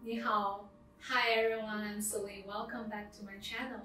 Ni hao. Hi everyone, I'm Celine. Welcome back to my channel.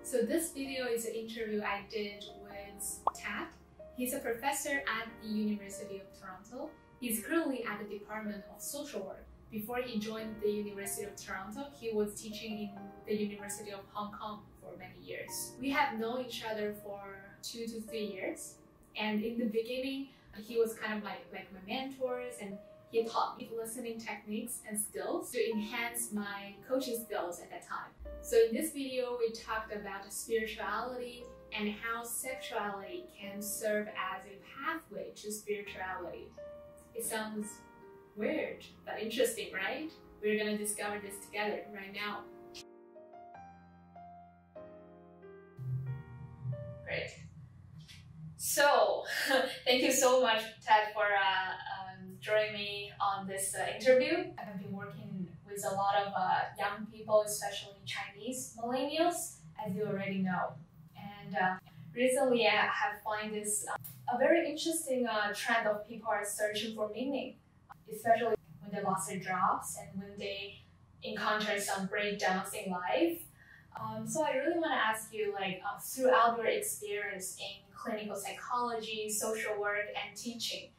So this video is an interview I did with Tat. He's a professor at the University of Toronto. He's currently at the Department of Social Work. Before he joined the University of Toronto, he was teaching in the University of Hong Kong for many years. We have known each other for 2 to 3 years. And in the beginning, he was kind of like my mentors, and he taught me listening techniques and skills to enhance my coaching skills at that time. So in this video, we talked about spirituality and how sexuality can serve as a pathway to spirituality. It sounds weird, but interesting, right? We're gonna discover this together right now. Great. So, thank you so much, Ted, for joining me on this interview. I've been working with a lot of young people, especially Chinese millennials, as you already know. And recently I have found this a very interesting trend of people are searching for meaning, especially when they lost their jobs and when they encounter some breakdowns in life. So I really want to ask you, throughout your experience in clinical psychology, social work, and teaching,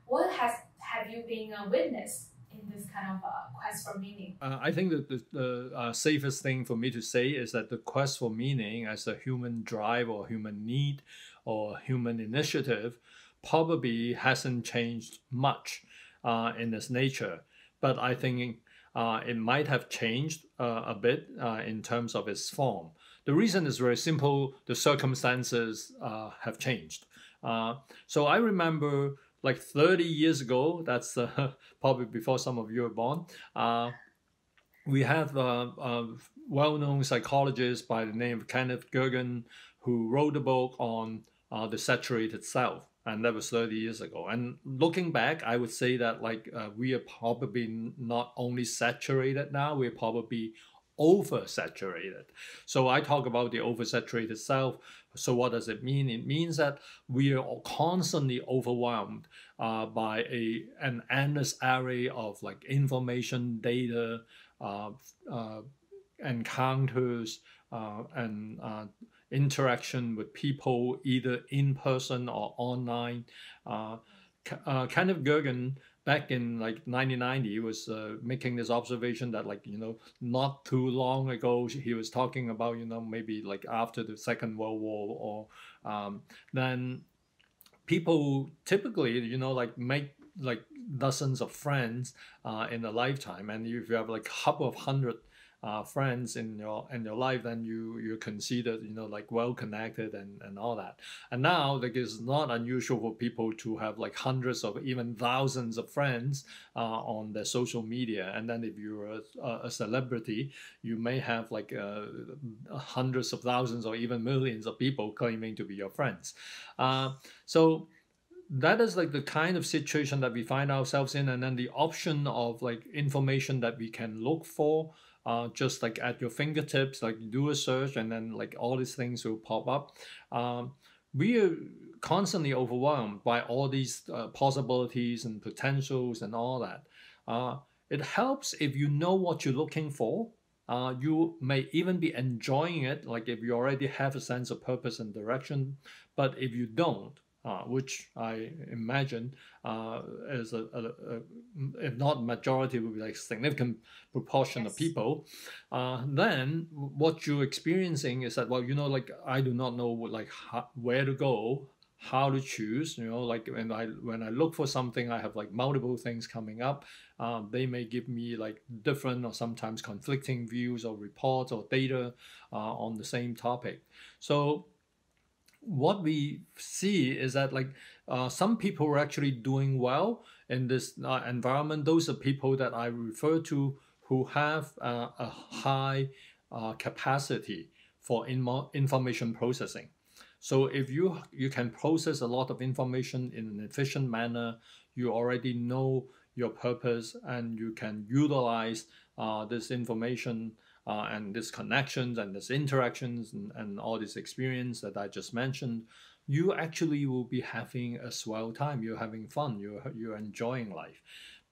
what have you been witnessed in this kind of quest for meaning? I think that the safest thing for me to say is that the quest for meaning as a human drive or human need or human initiative probably hasn't changed much in its nature. But I think it might have changed a bit in terms of its form. The reason is very simple. The circumstances have changed. So I remember like 30 years ago, that's probably before some of you were born, we have a well-known psychologist by the name of Kenneth Gergen who wrote a book on the saturated self. And that was 30 years ago. And looking back, I would say that we are probably not only saturated now, we're probably oversaturated. So I talk about the oversaturated self. So what does it mean? It means that we are constantly overwhelmed by an endless array of information, data, encounters, and interaction with people either in person or online. Kenneth Gergen back in 1990 was making this observation that not too long ago he was talking about maybe after the Second World War or then people typically make dozens of friends in a lifetime, and if you have a couple of hundred friends in your life, then you're considered well connected and all that. And now it's not unusual for people to have hundreds or even thousands of friends on their social media. And then if you're a celebrity, you may have hundreds of thousands or even millions of people claiming to be your friends. So that is the kind of situation that we find ourselves in, and then the option of information that we can look for just at your fingertips, do a search and then all these things will pop up. We are constantly overwhelmed by all these possibilities and potentials and all that. It helps if you know what you're looking for. You may even be enjoying it, if you already have a sense of purpose and direction. But if you don't, which I imagine is if not majority, would be significant proportion of people, then what you're experiencing is that, I do not know where to go, how to choose, when I look for something, I have multiple things coming up. They may give me different or sometimes conflicting views or reports or data on the same topic. So what we see is that some people are actually doing well in this environment. Those are people that I refer to who have a high capacity for information processing. So if you can process a lot of information in an efficient manner, you already know your purpose and you can utilize this information and these connections and these interactions and all this experience that I just mentioned, you actually will be having a swell time. You're having fun. You're enjoying life.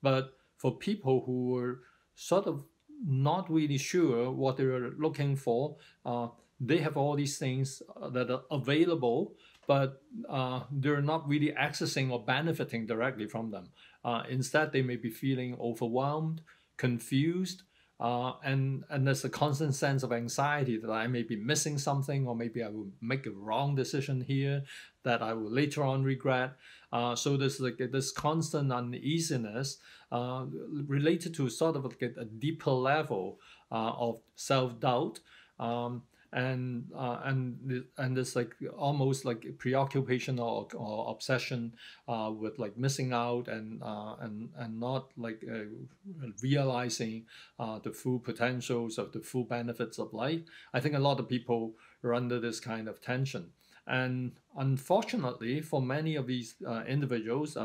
But for people who are sort of not really sure what they're looking for. They have all these things that are available, but they're not really accessing or benefiting directly from them. Instead, they may be feeling overwhelmed, confused, and there's a constant sense of anxiety that I may be missing something, or maybe I will make a wrong decision here that I will later on regret. So there's like this constant uneasiness related to sort of like a deeper level of self-doubt. And this like almost like preoccupation or obsession with like missing out and not like realizing the full potentials of the full benefits of life. I think a lot of people are under this kind of tension. And unfortunately, for many of these individuals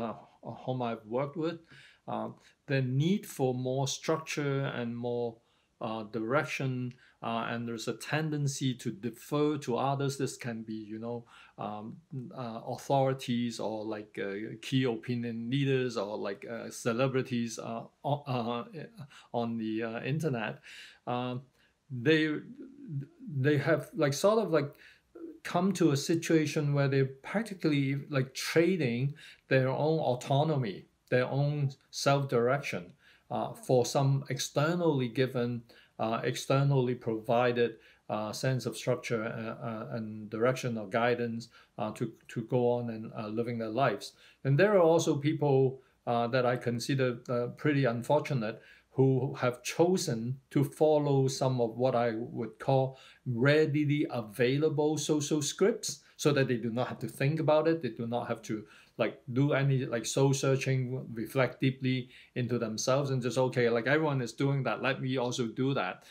whom I've worked with, the need for more structure and more direction, and there's a tendency to defer to others. This can be, authorities or like key opinion leaders or like celebrities on the internet. They have like sort of like come to a situation where they're practically like trading their own autonomy, their own self-direction for some externally given, externally provided sense of structure and direction or guidance to go on and living their lives. And there are also people that I consider pretty unfortunate who have chosen to follow some of what I would call readily available social scripts, so that they do not have to think about it. They do not have to like do any like soul searching, reflect deeply into themselves, and just, okay, like everyone is doing that, let me also do that.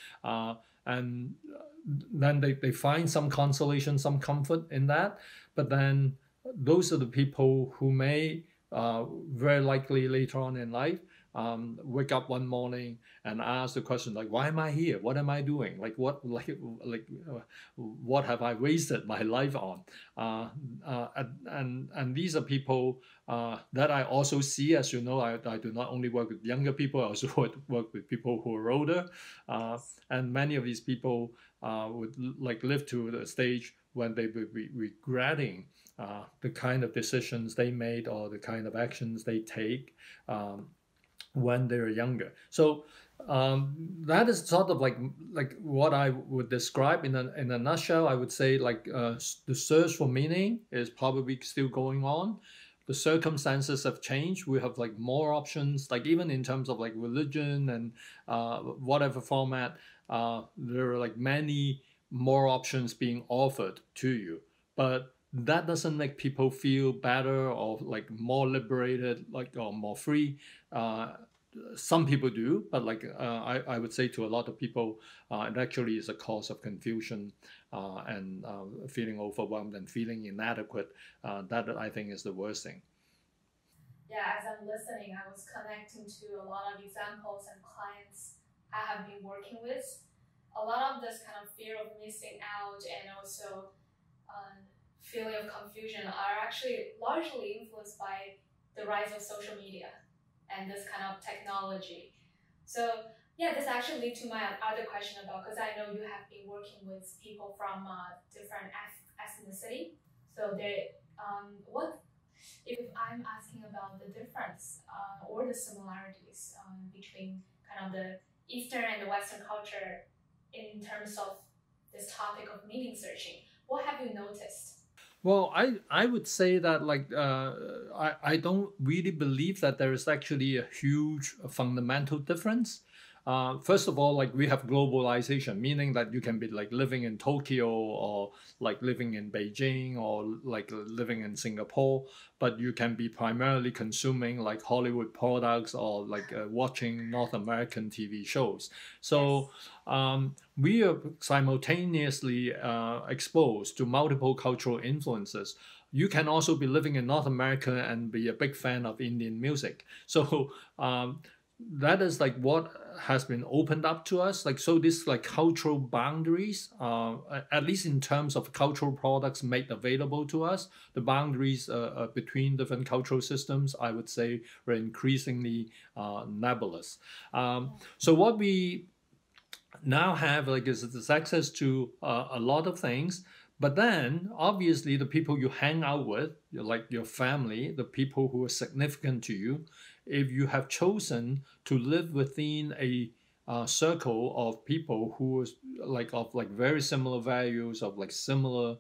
And then they find some consolation, some comfort in that. But then those are the people who may very likely later on in life wake up one morning and ask the question like, why am I here? What am I doing? Like what have I wasted my life on? And these are people that I also see. As you know, I do not only work with younger people, I also work with people who are older, and many of these people would like live to the stage when they would be regretting the kind of decisions they made or the kind of actions they take when they're younger. So that is sort of like what I would describe in a nutshell. I would say like the search for meaning is probably still going on. The circumstances have changed. We have like more options, like even in terms of like religion and whatever format, there are like many more options being offered to you. But that doesn't make people feel better or like more liberated, like, or more free. Some people do, but like I would say to a lot of people, it actually is a cause of confusion and feeling overwhelmed and feeling inadequate. That I think is the worst thing. Yeah, as I'm listening, I was connecting to a lot of examples and clients I have been working with. A lot of this kind of fear of missing out and also feeling of confusion are actually largely influenced by the rise of social media and this kind of technology. So yeah, this actually leads to my other question about, because I know you have been working with people from different ethnicity. So what if I'm asking about the difference or the similarities between kind of the Eastern and the Western culture in terms of this topic of meaning searching? What have you noticed? Well, I would say that like I don't really believe that there is actually a huge fundamental difference. First of all, like we have globalization, meaning that you can be like living in Tokyo or like living in Beijing or like living in Singapore, but you can be primarily consuming like Hollywood products or like watching North American TV shows. So we are simultaneously exposed to multiple cultural influences. You can also be living in North America and be a big fan of Indian music. So that is like what has been opened up to us. Like, so this like cultural boundaries, at least in terms of cultural products made available to us, the boundaries between different cultural systems, I would say, were increasingly nebulous. So what we now have like is this access to a lot of things. But then obviously the people you hang out with, like your family, the people who are significant to you, if you have chosen to live within a circle of people who is like of like very similar values, of like similar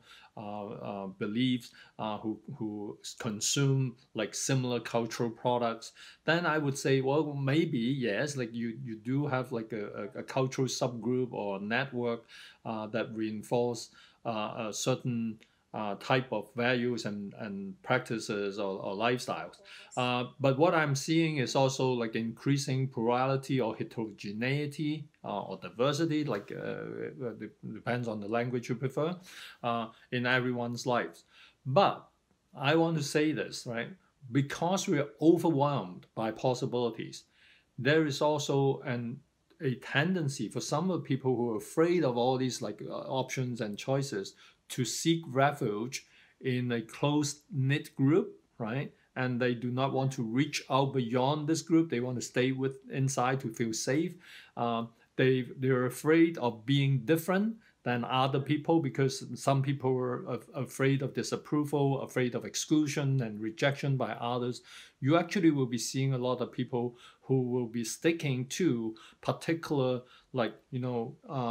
beliefs, who consume like similar cultural products, then I would say, well, maybe yes, like you do have like a cultural subgroup or network that reinforce a certain type of values and practices or lifestyles. But what I'm seeing is also like increasing plurality or heterogeneity or diversity, like depends on the language you prefer, in everyone's lives. But I want to say this, right? Because we are overwhelmed by possibilities, there is also a tendency for some of the people who are afraid of all these like options and choices to seek refuge in a close knit group, right? And they do not want to reach out beyond this group. They want to stay with inside to feel safe. They're afraid of being different than other people because some people are afraid of disapproval, afraid of exclusion and rejection by others. You actually will be seeing a lot of people who will be sticking to particular, like,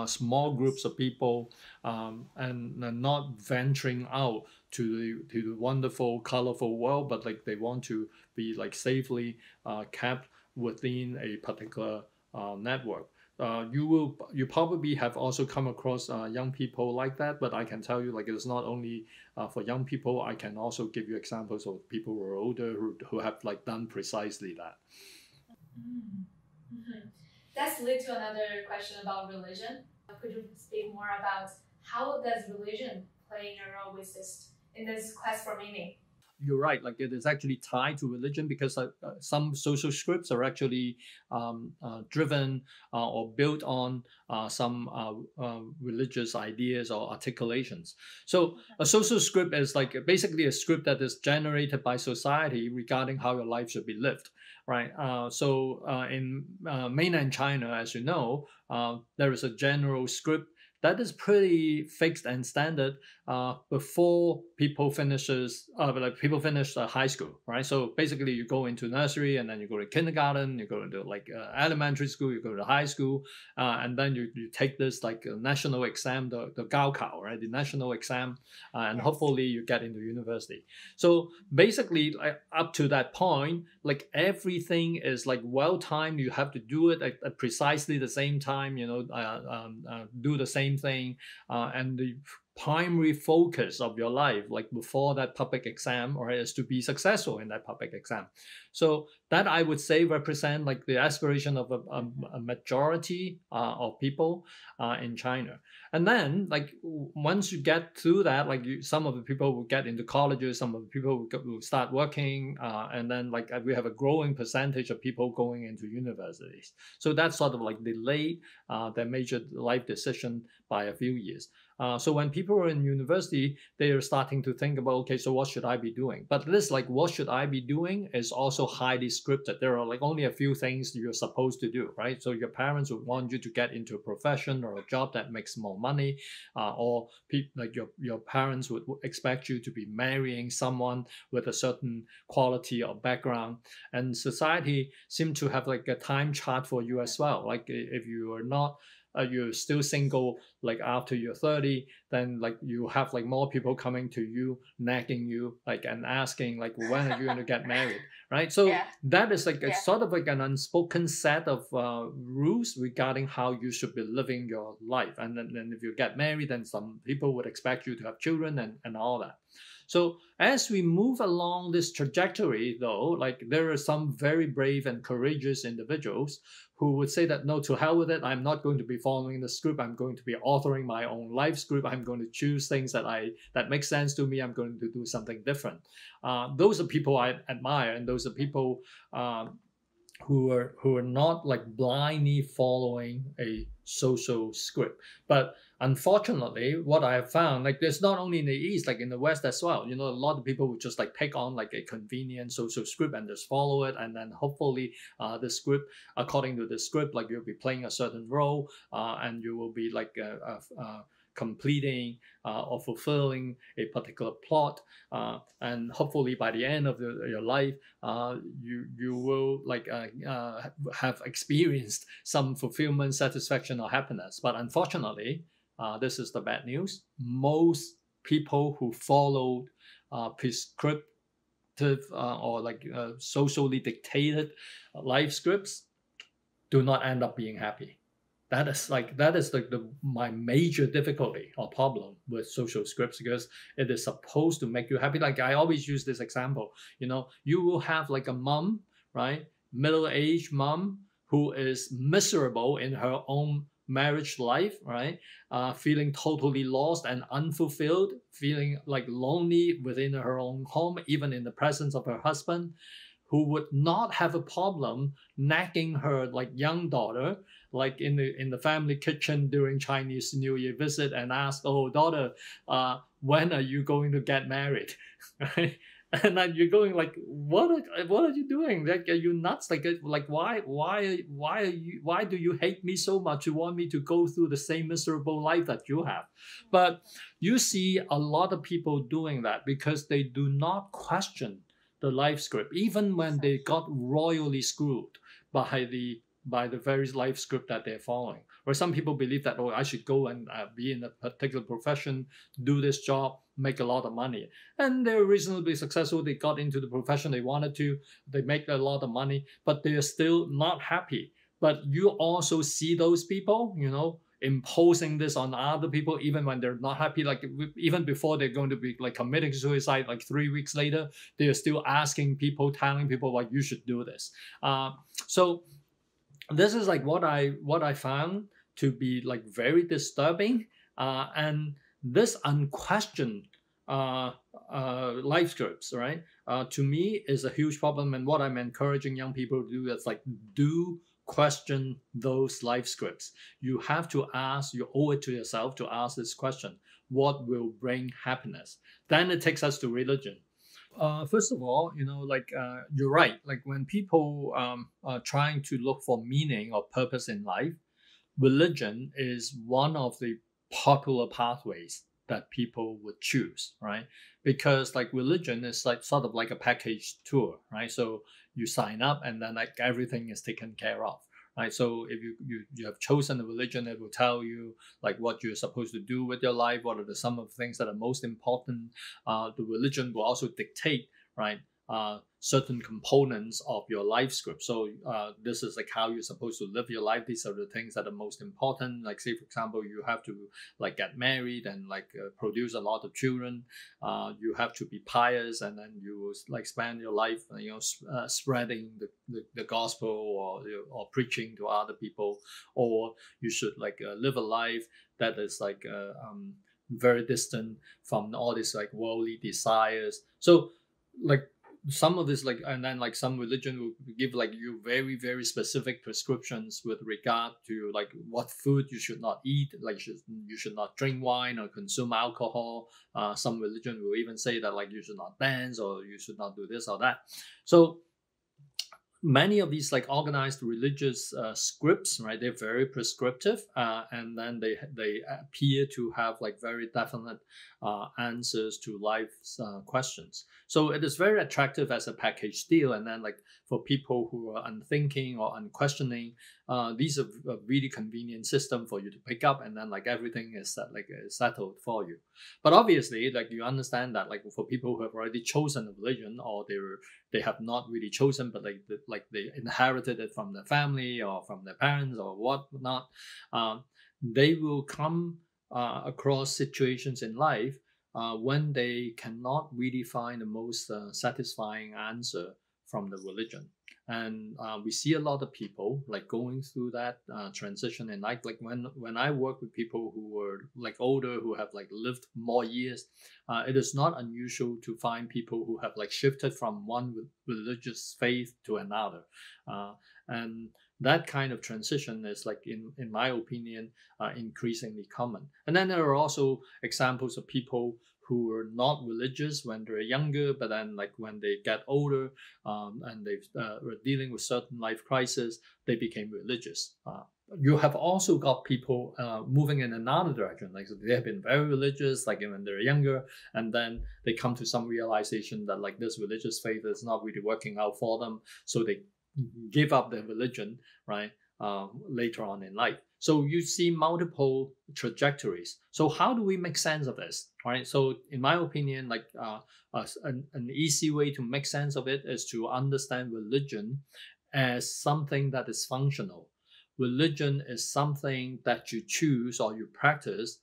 small groups of people, and not venturing out to the wonderful, colorful world, but like they want to be like safely kept within a particular network. You probably have also come across young people like that, but I can tell you, like, it's not only for young people. I can also give you examples of people who are older who have like done precisely that. Mm-hmm. That's lead to another question about religion. Could you speak more about how does religion play a role with this in this quest for meaning? You're right. Like it is actually tied to religion because some social scripts are actually driven or built on some religious ideas or articulations. So a social script is like basically a script that is generated by society regarding how your life should be lived, right? In mainland China, as you know, there is a general script that is pretty fixed and standard before people finish high school, right? So basically, you go into nursery, and then you go to kindergarten, you go into like elementary school, you go to high school, and then you take this like national exam, the Gaokao, right? The national exam, and Yes. hopefully you get into university. So basically, like, up to that point, like everything is like well timed. You have to do it at precisely the same time. Do the same thing, and the primary focus of your life, like before that public exam, or is to be successful in that public exam. So that I would say represent like the aspiration of a majority of people in China. And then like once you get through that, like some of the people will get into colleges, some of the people will start working, and then like we have a growing percentage of people going into universities. So that's sort of like delayed their major life decision by a few years. So when people are in university, they are starting to think about, okay, so what should I be doing? But this like, what should I be doing is also highly scripted. There are like only a few things you're supposed to do, right? So your parents would want you to get into a profession or a job that makes more money, or like your parents would expect you to be marrying someone with a certain quality or background. And society seems to have like a time chart for you as well. Like if you are not you're still single like after you're 30, then like you have like more people coming to you, nagging you, like, and asking like, when are you going to get married, right? So Yeah. that is like a sort of like an unspoken set of rules regarding how you should be living your life. And then if you get married, then some people would expect you to have children and all that. So as we move along this trajectory, though, like there are some very brave and courageous individuals who would say that, no, to hell with it. I'm not going to be following the script. I'm going to be authoring my own life script. I'm going to choose things that make sense to me. I'm going to do something different. Those are people I admire, and those are people who are not like blindly following a social script. But unfortunately, what I have found, like there's not only in the East, like in the West as well, a lot of people would just like pick on like a convenient social script and just follow it, and then hopefully the script, according to the script, like you'll be playing a certain role, and you will be like completing or fulfilling a particular plot, and hopefully by the end of your life, you will like have experienced some fulfillment, satisfaction, or happiness. But unfortunately, this is the bad news. Most people who followed prescriptive or like socially dictated life scripts do not end up being happy. That is my major difficulty or problem with social scripts, because it is supposed to make you happy. Like I always use this example, you will have like a mom, right? Middle-aged mom who is miserable in her own marriage life, right? Feeling totally lost and unfulfilled, feeling like lonely within her own home, even in the presence of her husband, who would not have a problem nagging her like young daughter, like in the family kitchen during Chinese New Year visit, and ask, "Oh, daughter, when are you going to get married?" Right? And then you're going like, what are you doing? Like, are you nuts? Like why do you hate me so much? You want me to go through the same miserable life that you have? But you see a lot of people doing that because they do not question the life script, even when they got royally screwed by the very life script that they're following. Or some people believe that, oh, I should go and be in a particular profession, do this job, make a lot of money. And they're reasonably successful. They got into the profession they wanted to. They make a lot of money, but they're still not happy. But you also see those people, imposing this on other people, even when they're not happy. Like even before they're going to be like committing suicide, like 3 weeks later, they're still asking people, telling people like, you should do this. So this is like what I found to be like very disturbing, and this unquestioned life scripts, right? To me is a huge problem, and what I'm encouraging young people to do is like do question those life scripts. You have to ask, you owe it to yourself to ask this question: what will bring happiness? Then it takes us to religion. First of all, you're right. Like when people are trying to look for meaning or purpose in life, religion is one of the popular pathways that people would choose, right? Because like religion is like sort of like a package tour, right? So you sign up and then like everything is taken care of, right? So if you have chosen a religion, it will tell you like what you're supposed to do with your life, what are some of the things that are most important. The religion will also dictate, right, certain components of your life script. So this is like how you're supposed to live your life. These are the things that are most important. Like say, for example, you have to like get married and like produce a lot of children. You have to be pious, and then you will like spend your life, spreading the gospel or preaching to other people. Or you should like live a life that is like very distant from all these like worldly desires. So like some of this, like, and then like some religion will give like you very very specific prescriptions with regard to like what food you should not eat, like you should not drink wine or consume alcohol. Some religion will even say that like you should not dance or you should not do this or that. So many of these like organized religious scripts, right, they're very prescriptive, and then they appear to have like very definite answers to life's questions. So it is very attractive as a package deal. And then like for people who are unthinking or unquestioning, these are a really convenient system for you to pick up, and then like everything is settled for you. But obviously, like you understand that like for people who have already chosen a religion, or they have not really chosen, but like they inherited it from their family or from their parents or whatnot, they will come across situations in life when they cannot really find the most satisfying answer from the religion. And we see a lot of people like going through that transition in life. Like when I work with people who were like older, who have like lived more years, it is not unusual to find people who have like shifted from one religious faith to another, and that kind of transition is like in my opinion increasingly common. And then there are also examples of people who were not religious when they're younger, but then like when they get older and they were dealing with certain life crises, they became religious. You have also got people moving in another direction. Like so they have been very religious, like when they're younger, and then they come to some realization that like this religious faith is not really working out for them, so they give up their religion, right? Later on in life. So you see multiple trajectories. So how do we make sense of this, right? So in my opinion, like an easy way to make sense of it is to understand religion as something that is functional. Religion is something that you choose or you practice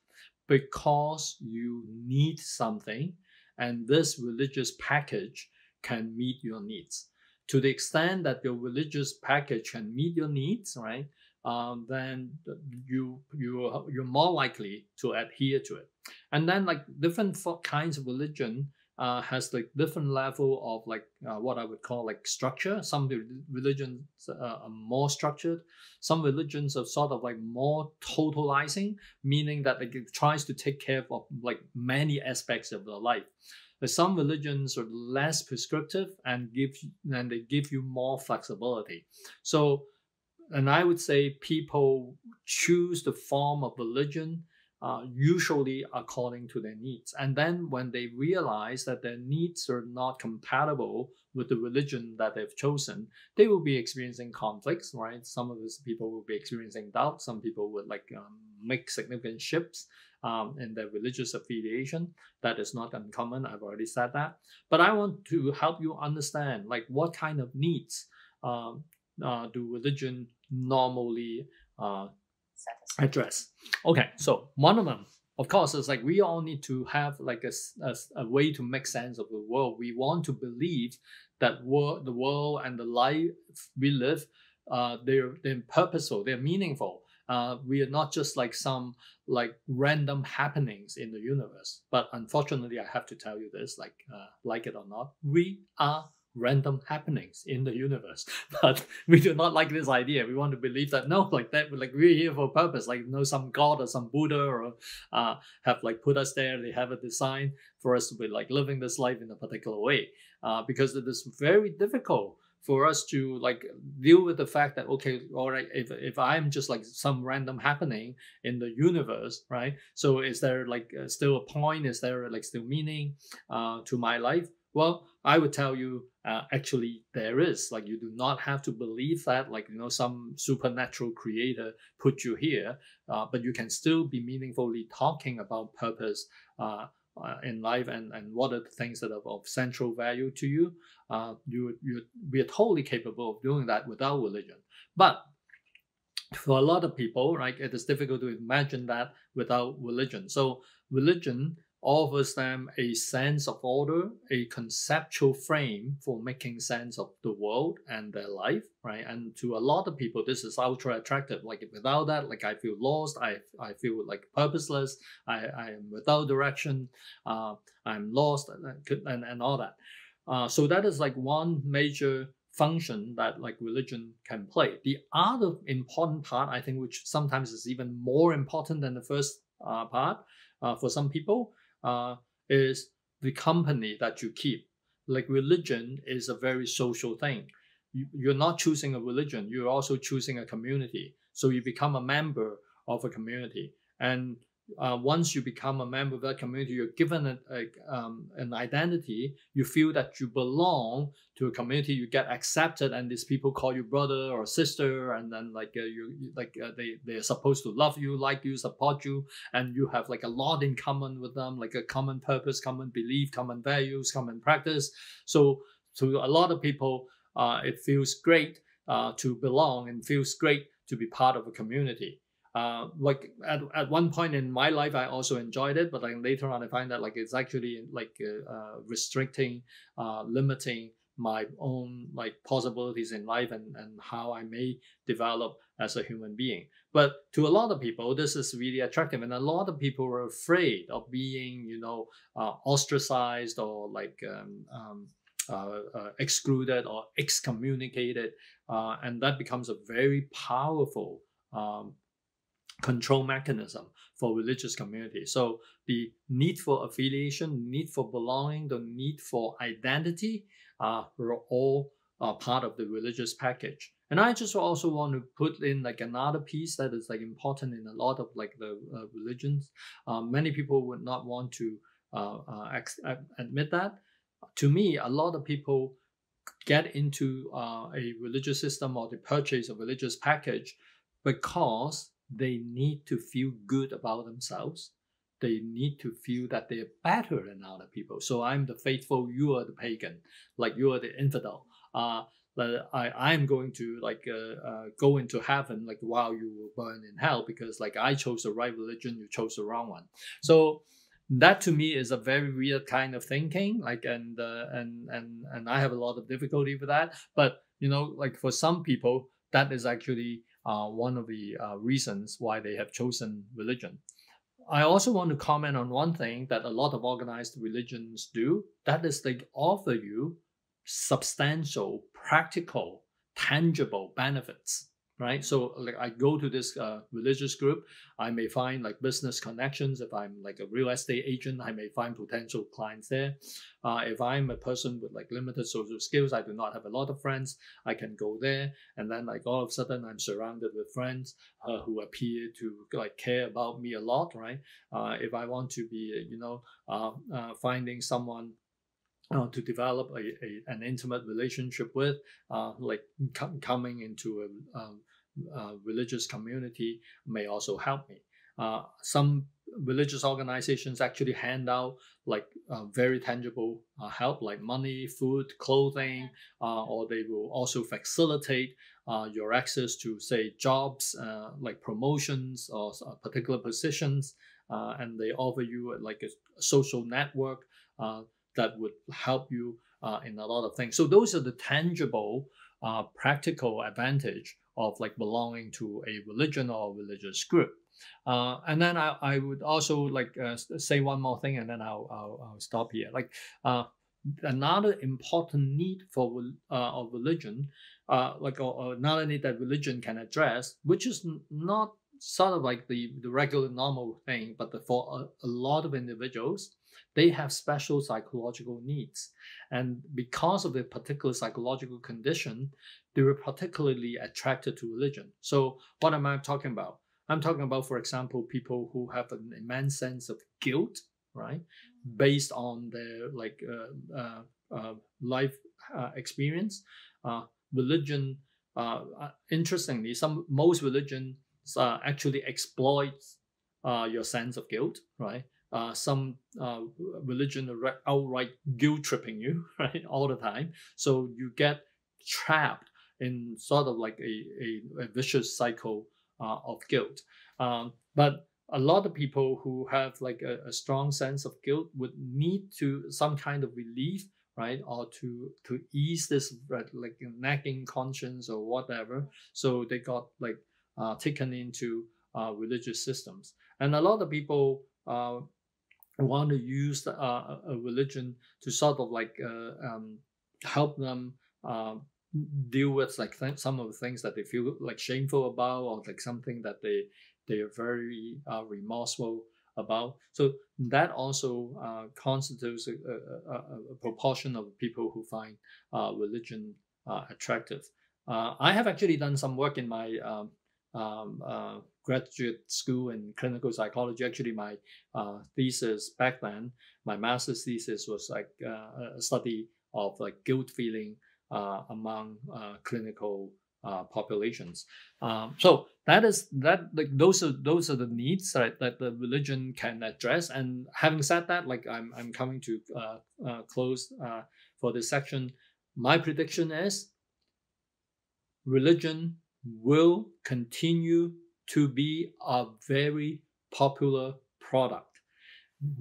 because you need something, and this religious package can meet your needs. To the extent that your religious package can meet your needs, right, then you're more likely to adhere to it. And then like different kinds of religion has like different level of like what I would call like structure. Some religions are more structured. Some religions are sort of like more totalizing, meaning that like it tries to take care of like many aspects of their life. But some religions are less prescriptive and they give you more flexibility. So, and I would say people choose the form of religion usually according to their needs. And then when they realize that their needs are not compatible with the religion that they've chosen, they will be experiencing conflicts, right? Some of these people will be experiencing doubt. Some people would like make significant shifts in their religious affiliation. That is not uncommon. I've already said that. But I want to help you understand like what kind of needs do religion normally address. Okay, so one of them, of course, is like we all need to have like a way to make sense of the world. We want to believe that the world and the life we live, they're purposeful, they're meaningful. We are not just like some like random happenings in the universe. But unfortunately, I have to tell you this, like it or not, we are random happenings in the universe. But we do not like this idea. We want to believe that no, like that, like we're here for a purpose. Like some God or some Buddha or have like put us there. They have a design for us to be like living this life in a particular way. Because it is very difficult for us to like deal with the fact that okay, all right, if I'm just like some random happening in the universe, right? So is there like still a point? Is there like still meaning to my life? Well, I would tell you, actually there is. Like you do not have to believe that like some supernatural creator put you here, but you can still be meaningfully talking about purpose in life and what are the things that are of central value to you. We are totally capable of doing that without religion. But for a lot of people, right, it is difficult to imagine that without religion. So religion offers them a sense of order, a conceptual frame for making sense of the world and their life, right? And to a lot of people, this is ultra attractive. Like without that, like I feel lost, I feel like purposeless, I am without direction, I'm lost, and all that. So that is like one major function that like religion can play. The other important part, I think, which sometimes is even more important than the first part for some people, is the company that you keep. Like religion is a very social thing. You're not choosing a religion, you're also choosing a community. So you become a member of a community. And once you become a member of that community, you're given an identity. You feel that you belong to a community. You get accepted, and these people call you brother or sister. And then they're supposed to love you, like you, support you, and you have like a lot in common with them, like a common purpose, common belief, common values, common practice. So to a lot of people, it feels great to belong and feels great to be part of a community. Like at one point in my life, I also enjoyed it, but then later on, I find that like it's actually like restricting, limiting my own like possibilities in life and how I may develop as a human being. But to a lot of people, this is really attractive, and a lot of people are afraid of being, ostracized or like excluded or excommunicated, and that becomes a very powerful control mechanism for religious community. So the need for affiliation, need for belonging, the need for identity were all part of the religious package. And I just also want to put in like another piece that is like important in a lot of like the religions. Many people would not want to admit that. To me, a lot of people get into a religious system or they purchase a religious package because they need to feel good about themselves. They need to feel that they're better than other people. So I'm the faithful, you are the pagan, like you are the infidel. I'm going to like go into heaven, like while you will burn in hell because like I chose the right religion, you chose the wrong one. So that to me is a very weird kind of thinking. Like and I have a lot of difficulty with that. But like for some people, that is actually one of the reasons why they have chosen religion. I also want to comment on one thing that a lot of organized religions do. That is they offer you substantial, practical, tangible benefits, right? So like I go to this religious group, I may find like business connections. If I'm like a real estate agent, I may find potential clients there. If I'm a person with like limited social skills, I do not have a lot of friends, I can go there. And then like all of a sudden I'm surrounded with friends who appear to like care about me a lot, right? If I want to be, finding someone to develop an intimate relationship with, like coming into a religious community may also help me. Some religious organizations actually hand out like very tangible help, like money, food, clothing, or they will also facilitate your access to, say, jobs, like promotions or particular positions, and they offer you like a social network that would help you in a lot of things. So those are the tangible, practical advantage of like belonging to a religion or a religious group. And then I would also like say one more thing, and then I'll stop here. Like another important need for of religion, or another need that religion can address, which is not sort of like the regular normal thing, but for a lot of individuals, they have special psychological needs. And because of the particular psychological condition, they were particularly attracted to religion. So what am I talking about? I'm talking about, for example, people who have an immense sense of guilt, right? Based on their like life experience. Religion, interestingly, most religions actually exploits your sense of guilt, right? Some religion are outright guilt tripping you, right, all the time. So you get trapped in sort of like a vicious cycle of guilt. But a lot of people who have like a strong sense of guilt would need to some kind of relief, right, or to ease this like nagging conscience or whatever. So they got like taken into religious systems, and a lot of people want to use a religion to sort of like help them deal with like some of the things that they feel like shameful about, or like something that they are very remorseful about. So that also constitutes a proportion of people who find religion attractive. I have actually done some work in my graduate school in clinical psychology. Actually, my thesis back then, my master's thesis was like a study of like guilt feeling among clinical populations. So like those are the needs that the religion can address. And having said that, like I'm coming to close for this section. My prediction is religion will continue to be a very popular product.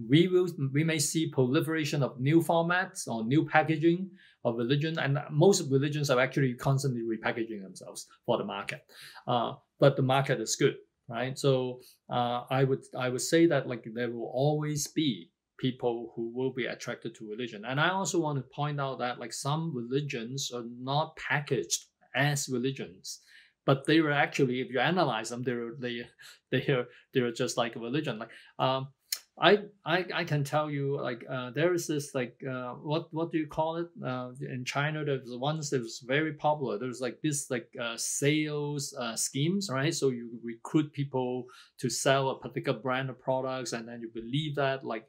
we may see proliferation of new formats or new packaging of religion, and most religions are actually constantly repackaging themselves for the market. But the market is good, right? So I would say that like there will always be people who will be attracted to religion. And I also want to point out that like some religions are not packaged as religions, but they were actually, if you analyze them, they're just like a religion. Like I can tell you like there is this like what do you call it in China? There's once that was very popular. There's like this like sales schemes, right? So you recruit people to sell a particular brand of products, and then you believe that like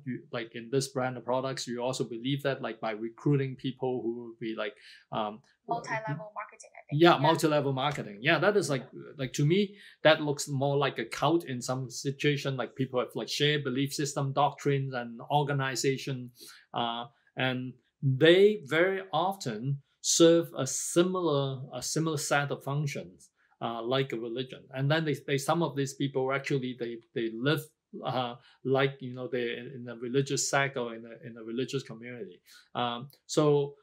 you like in this brand of products, you also believe that like by recruiting people who will be like multi-level marketing, I think. Yeah, multi-level marketing. Yeah, that is like to me that looks more like a cult in some situation. Like people have like shared belief system, doctrines, and organization, and they very often serve a similar set of functions, like a religion. And then they some of these people actually they live like they're in a religious sect or in a religious community. So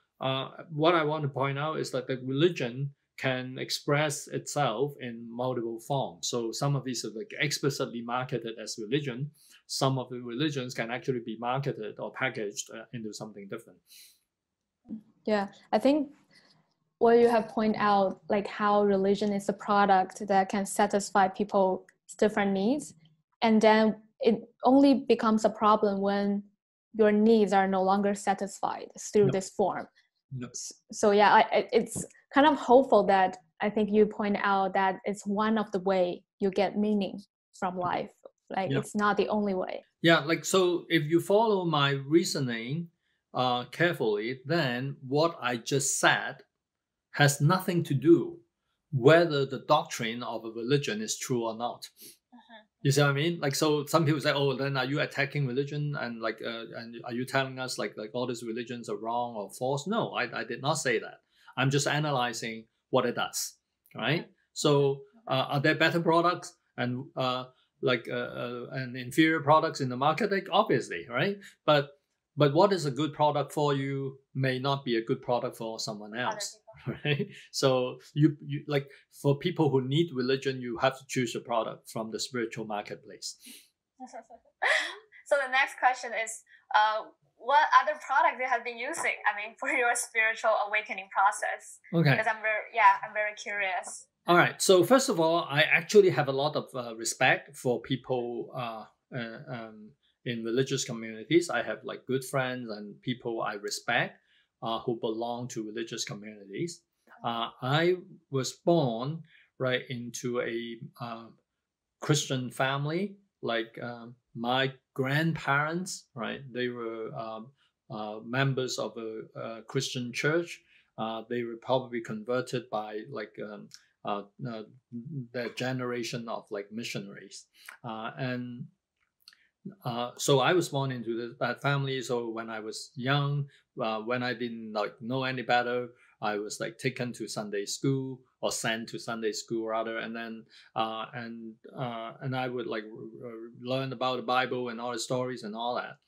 what I want to point out is that the religion can express itself in multiple forms. So some of these are like explicitly marketed as religion. Some of the religions can actually be marketed or packaged into something different. Yeah, I think what you have pointed out, like how religion is a product that can satisfy people's different needs, and then it only becomes a problem when your needs are no longer satisfied through this form. No. So yeah, it's kind of hopeful that I think you point out that it's one of the way you get meaning from life. Like it's not the only way. Yeah, like so if you follow my reasoning carefully, then what I just said has nothing to do whether the doctrine of a religion is true or not. You see what I mean? Like, so some people say, "Oh, then are you attacking religion? And like, and are you telling us like all these religions are wrong or false?" No, I did not say that. I'm just analyzing what it does, right? So, are there better products and and inferior products in the market? Like, obviously, right? But what is a good product for you may not be a good product for someone else. Right, so you like for people who need religion, you have to choose a product from the spiritual marketplace. So the next question is, what other product you have been using? I mean, for your spiritual awakening process. Okay. Because I'm very curious. All right. So first of all, I actually have a lot of respect for people in religious communities. I have like good friends and people I respect. Who belong to religious communities. I was born right into a Christian family. Like my grandparents, right? They were members of a Christian church. They were probably converted by like the generation of like missionaries, and so I was born into that family. So when I was young, when I didn't like know any better, I was like taken to Sunday school or sent to Sunday school rather, and then and I would like learn about the Bible and all the stories and all that.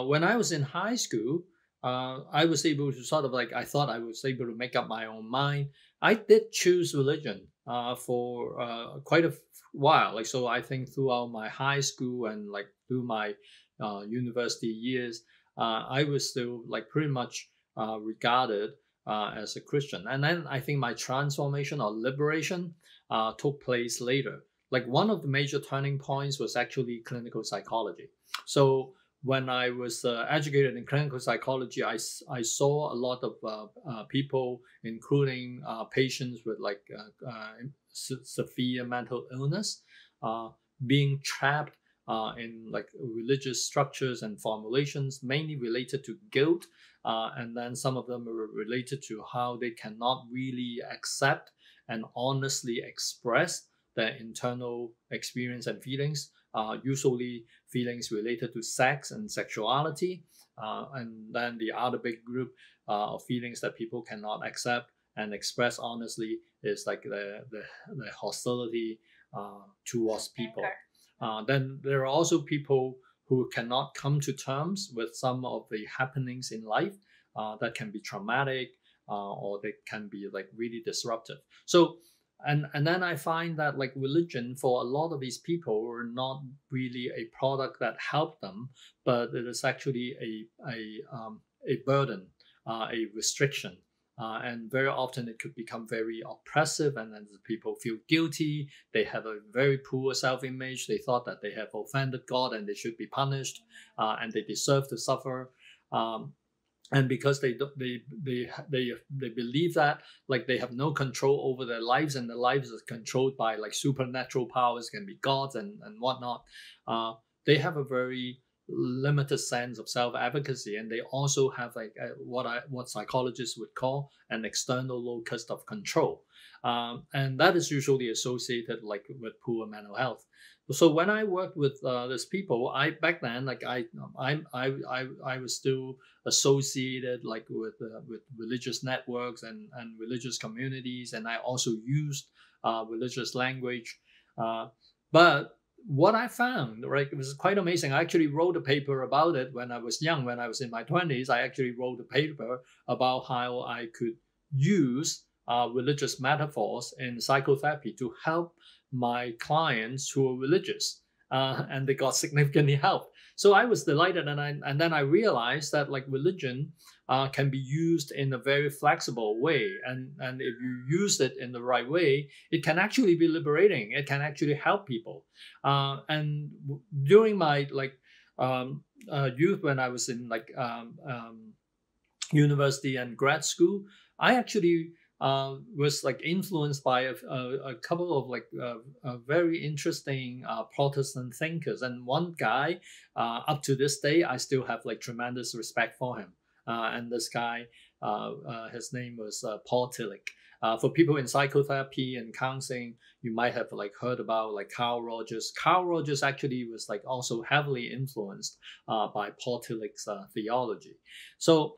When I was in high school, I was able to sort of like I thought I was able to make up my own mind. I did choose religion for quite a while. Like so, I think throughout my high school and like through my university years, I was still like pretty much regarded as a Christian. And then I think my transformation or liberation took place later. Like one of the major turning points was actually clinical psychology. So when I was educated in clinical psychology, I saw a lot of people, including patients with like severe mental illness, being trapped in like religious structures and formulations, mainly related to guilt. And then some of them are related to how they cannot really accept and honestly express their internal experience and feelings, usually feelings related to sex and sexuality. And then the other big group of feelings that people cannot accept and express honestly is like the hostility towards people. Then there are also people who cannot come to terms with some of the happenings in life that can be traumatic or they can be like really disruptive. So and then I find that like religion for a lot of these people are not really a product that helped them, but it is actually a burden, a restriction. And very often it could become very oppressive, and then the people feel guilty. They have a very poor self-image. They thought that they have offended God and they should be punished, and they deserve to suffer. And because they believe that like they have no control over their lives, and their lives are controlled by like supernatural powers, can be gods and whatnot, they have a very limited sense of self-efficacy, and they also have like what psychologists would call an external locus of control, and that is usually associated like with poor mental health. So when I worked with these people, back then like I was still associated like with religious networks and religious communities, and I also used religious language, but what I found, right, it was quite amazing. I actually wrote a paper about it when I was young. When I was in my 20s, I actually wrote a paper about how I could use religious metaphors in psychotherapy to help my clients who are religious, and they got significantly helped. So I was delighted, and then I realized that like religion can be used in a very flexible way, and if you use it in the right way, it can actually be liberating. It can actually help people. And during my like youth, when I was in like university and grad school, I actually was like influenced by a couple of like very interesting Protestant thinkers, and one guy up to this day I still have like tremendous respect for him, and this guy his name was Paul Tillich. For people in psychotherapy and counseling, you might have like heard about like Carl Rogers. Carl Rogers actually was like also heavily influenced by Paul Tillich's theology. So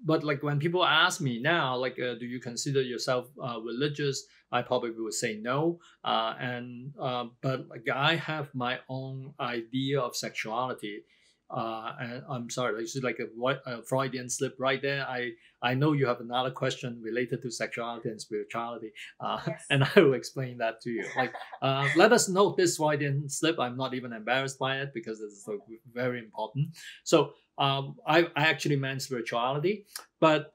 but like when people ask me now, like, do you consider yourself religious? I probably would say no. But like I have my own idea of sexuality. And I'm sorry, this is like a Freudian slip right there. I know you have another question related to sexuality and spirituality, Yes. and I will explain that to you. Like, let us note this Freudian slip. I'm not even embarrassed by it because it's like very important. So I actually meant spirituality, but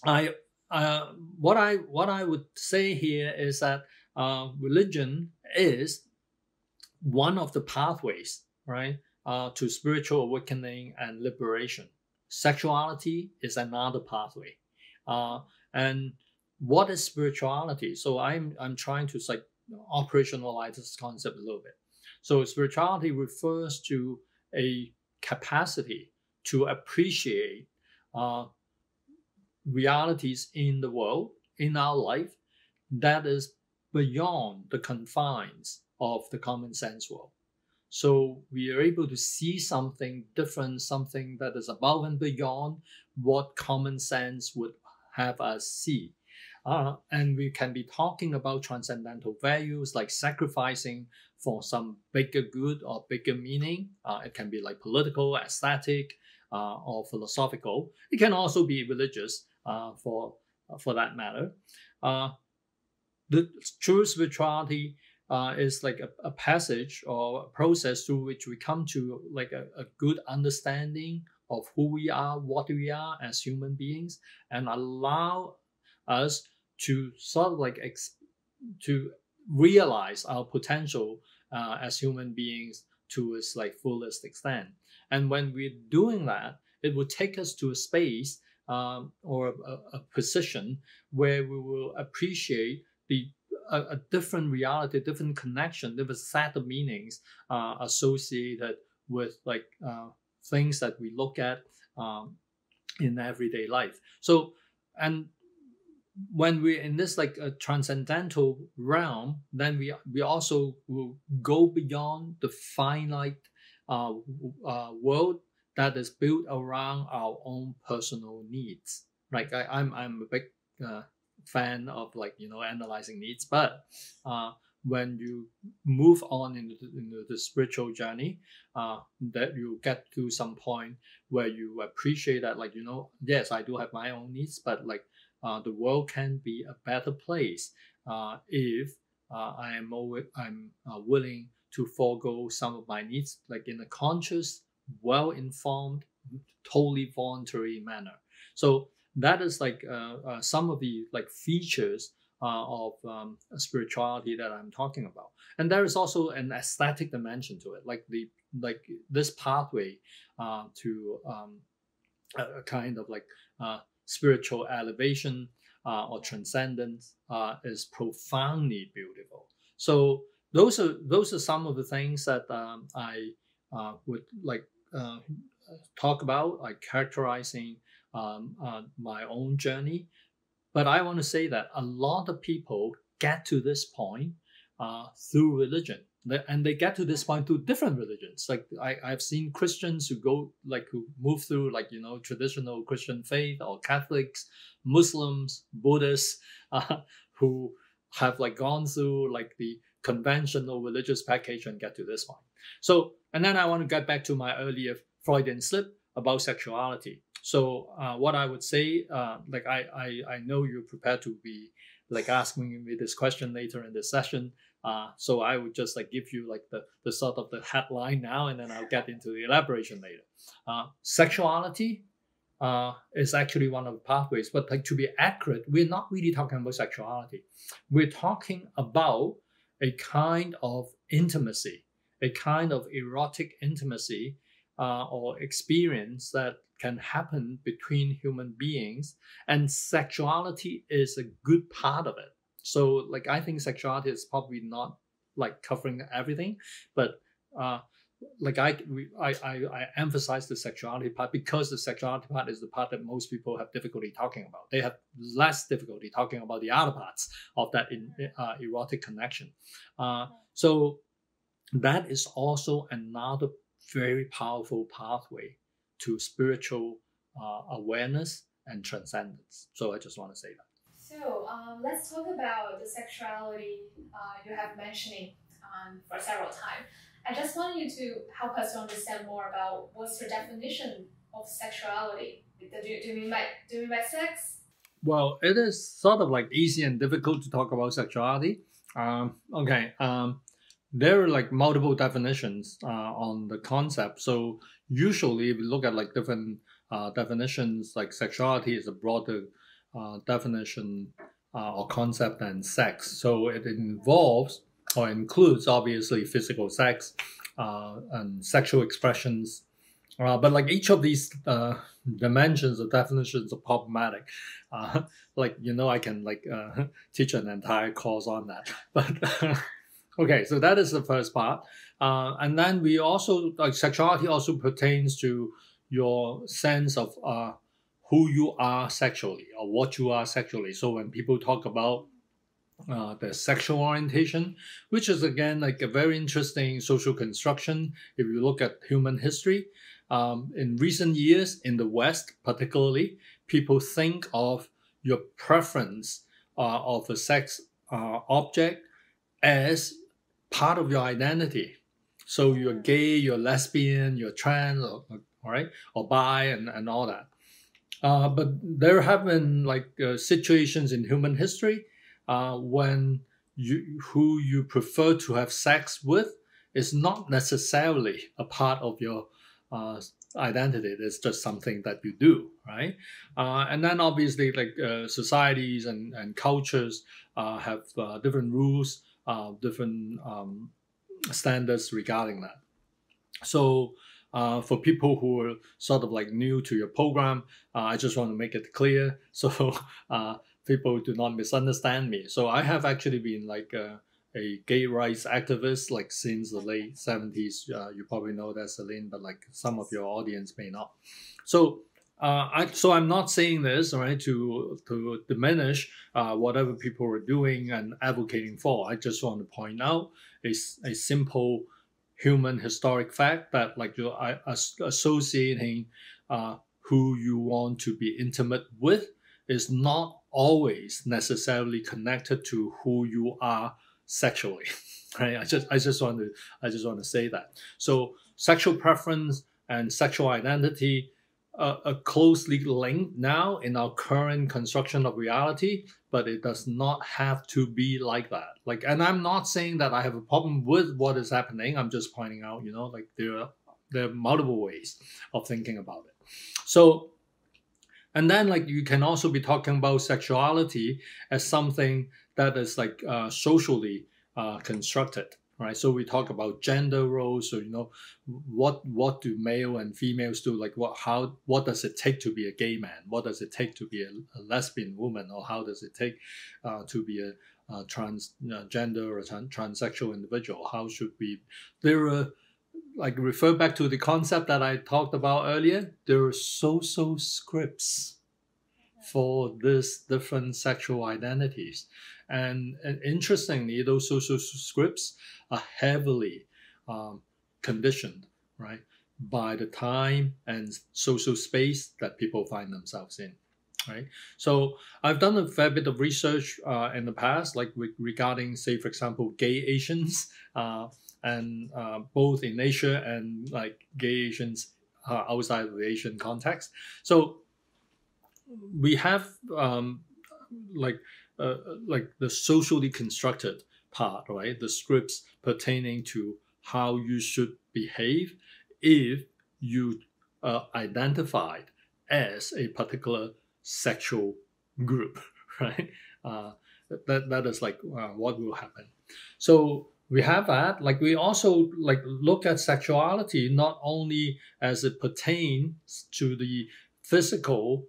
what I would say here is that religion is one of the pathways, right, to spiritual awakening and liberation. Sexuality is another pathway, and what is spirituality? So I'm trying to like operationalize this concept a little bit. So spirituality refers to a capacity to appreciate realities in the world, in our life, that is beyond the confines of the common sense world. So we are able to see something different, something that is above and beyond what common sense would have us see. And we can be talking about transcendental values like sacrificing for some bigger good or bigger meaning. It can be like political, aesthetic, or philosophical. It can also be religious, for that matter. The true spirituality is like a passage or a process through which we come to like a good understanding of who we are, what we are as human beings, and allow us to sort of like to realize our potential as human beings to its like fullest extent. And when we're doing that, it will take us to a space or a position where we will appreciate a different reality, different connection, different set of meanings associated with like things that we look at in everyday life. So, and when we're in this like a transcendental realm, then we also will go beyond the finite world that is built around our own personal needs. Like I'm a big fan of like analyzing needs, but when you move on into the spiritual journey, that you get to some point where you appreciate that, like, yes, I do have my own needs, but like the world can be a better place if I'm willing to forego some of my needs, like in a conscious, well-informed, totally voluntary manner. So that is like some of the like features of spirituality that I'm talking about. And there is also an aesthetic dimension to it, like this pathway to a kind of like spiritual elevation or transcendence is profoundly beautiful. So those are some of the things that I would like talk about, like characterizing my own journey. But I want to say that a lot of people get to this point through religion. And they get to this point through different religions. Like I've seen Christians who move through like, traditional Christian faith, or Catholics, Muslims, Buddhists, who have like gone through like the conventional religious package and get to this point. So, and then I want to get back to my earlier Freudian slip about sexuality. So what I would say, like I know you're prepared to be like asking me this question later in this session. So I would just like give you like the sort of the headline now, and then I'll get into the elaboration later. Sexuality is actually one of the pathways, but like to be accurate, we're not really talking about sexuality. We're talking about a kind of intimacy, a kind of erotic intimacy or experience that can happen between human beings, and sexuality is a good part of it. So like I think sexuality is probably not like covering everything, but like I emphasize the sexuality part because the sexuality part is the part that most people have difficulty talking about. They have less difficulty talking about the other parts of that erotic connection. So that is also another very powerful pathway to spiritual awareness and transcendence. So I just want to say that. So let's talk about the sexuality you have mentioning for several times. I just want you to help us to understand more about what's your definition of sexuality. Do you mean by sex? Well, it is sort of like easy and difficult to talk about sexuality. There are like multiple definitions on the concept. So usually if you look at like different definitions, like sexuality is a broader definition or concept than sex. So it involves or includes obviously physical sex and sexual expressions. But like each of these dimensions or definitions are problematic. I can like teach an entire course on that. But okay, so that is the first part. And then we also, like sexuality also pertains to your sense of who you are sexually or what you are sexually. So when people talk about the sexual orientation, which is again like a very interesting social construction. If you look at human history, in recent years in the West particularly, people think of your preference of a sex object as part of your identity. So you're gay, you're lesbian, you're trans, or bi, and all that. But there have been like situations in human history when who you prefer to have sex with is not necessarily a part of your identity. It's just something that you do, right? And then obviously like societies and cultures have different rules, different standards regarding that. So for people who are sort of like new to your program, I just want to make it clear so people do not misunderstand me. So I have actually been like a gay rights activist like since the late 70s. You probably know that, Celine, but like some of your audience may not. So I'm not saying this right to diminish whatever people are doing and advocating for. I just want to point out a simple human historic fact that like you're associating who you want to be intimate with is not always necessarily connected to who you are sexually, right? I just want to say that. So sexual preference and sexual identity are closely linked now in our current construction of reality, but it does not have to be like that. Like, and I'm not saying that I have a problem with what is happening. I'm just pointing out, like there are multiple ways of thinking about it. So, and then like you can also be talking about sexuality as something that is like socially constructed, right? So we talk about gender roles. So what do male and females do? Like what does it take to be a gay man? What does it take to be a lesbian woman? Or how does it take to be a transgender or transsexual individual? How should we? There are like refer back to the concept that I talked about earlier. There are social scripts for these different sexual identities. And interestingly, those social scripts are heavily conditioned, right, by the time and social space that people find themselves in, right? So I've done a fair bit of research in the past, like regarding, say, for example, gay Asians, and both in Asia and like gay Asians outside of the Asian context. So we have like the socially constructed part, right? The scripts pertaining to how you should behave if you identified as a particular sexual group, right? That is like what will happen. So we have that. Like we also like look at sexuality not only as it pertains to the physical,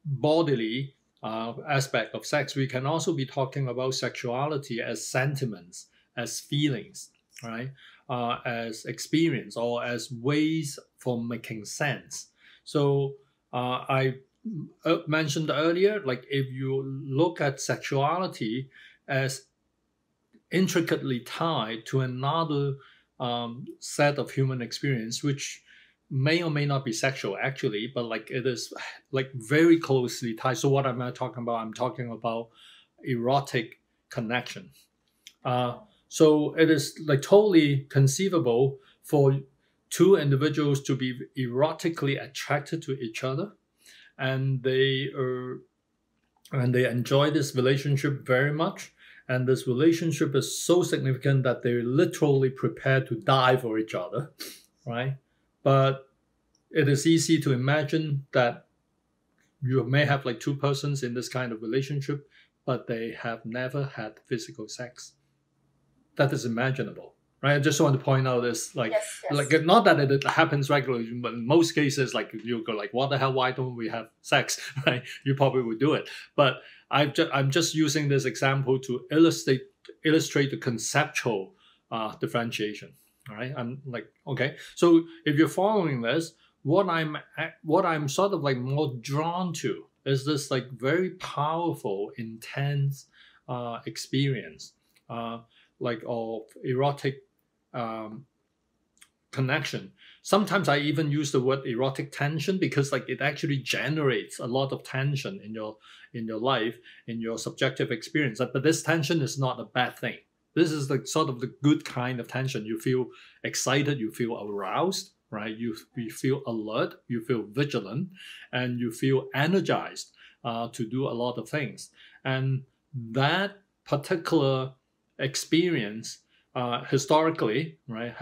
bodily aspect of sex. We can also be talking about sexuality as sentiments, as feelings, right? As experience, or as ways for making sense. So I mentioned earlier, like if you look at sexuality as intricately tied to another set of human experience, which may or may not be sexual actually, but like it is like very closely tied. So what am I talking about? I'm talking about erotic connection. So it is like totally conceivable for two individuals to be erotically attracted to each other, and they enjoy this relationship very much. And this relationship is so significant that they're literally prepared to die for each other, right? But it is easy to imagine that you may have like two persons in this kind of relationship, but they have never had physical sex. That is imaginable, right? I just want to point out this, like, Yes. like not that it happens regularly, but in most cases, like you go like, what the hell? Why don't we have sex? Right? You probably would do it, but I'm just using this example to illustrate the conceptual differentiation. All right, I'm like, okay, so if you're following this, what I'm sort of like more drawn to is this like very powerful, intense experience, like of erotic connection. Sometimes I even use the word erotic tension because like it actually generates a lot of tension in your life, in your subjective experience. But this tension is not a bad thing. This is the sort of the good kind of tension. You feel excited, you feel aroused, right? You feel alert, you feel vigilant, and you feel energized to do a lot of things. And that particular experience historically, right,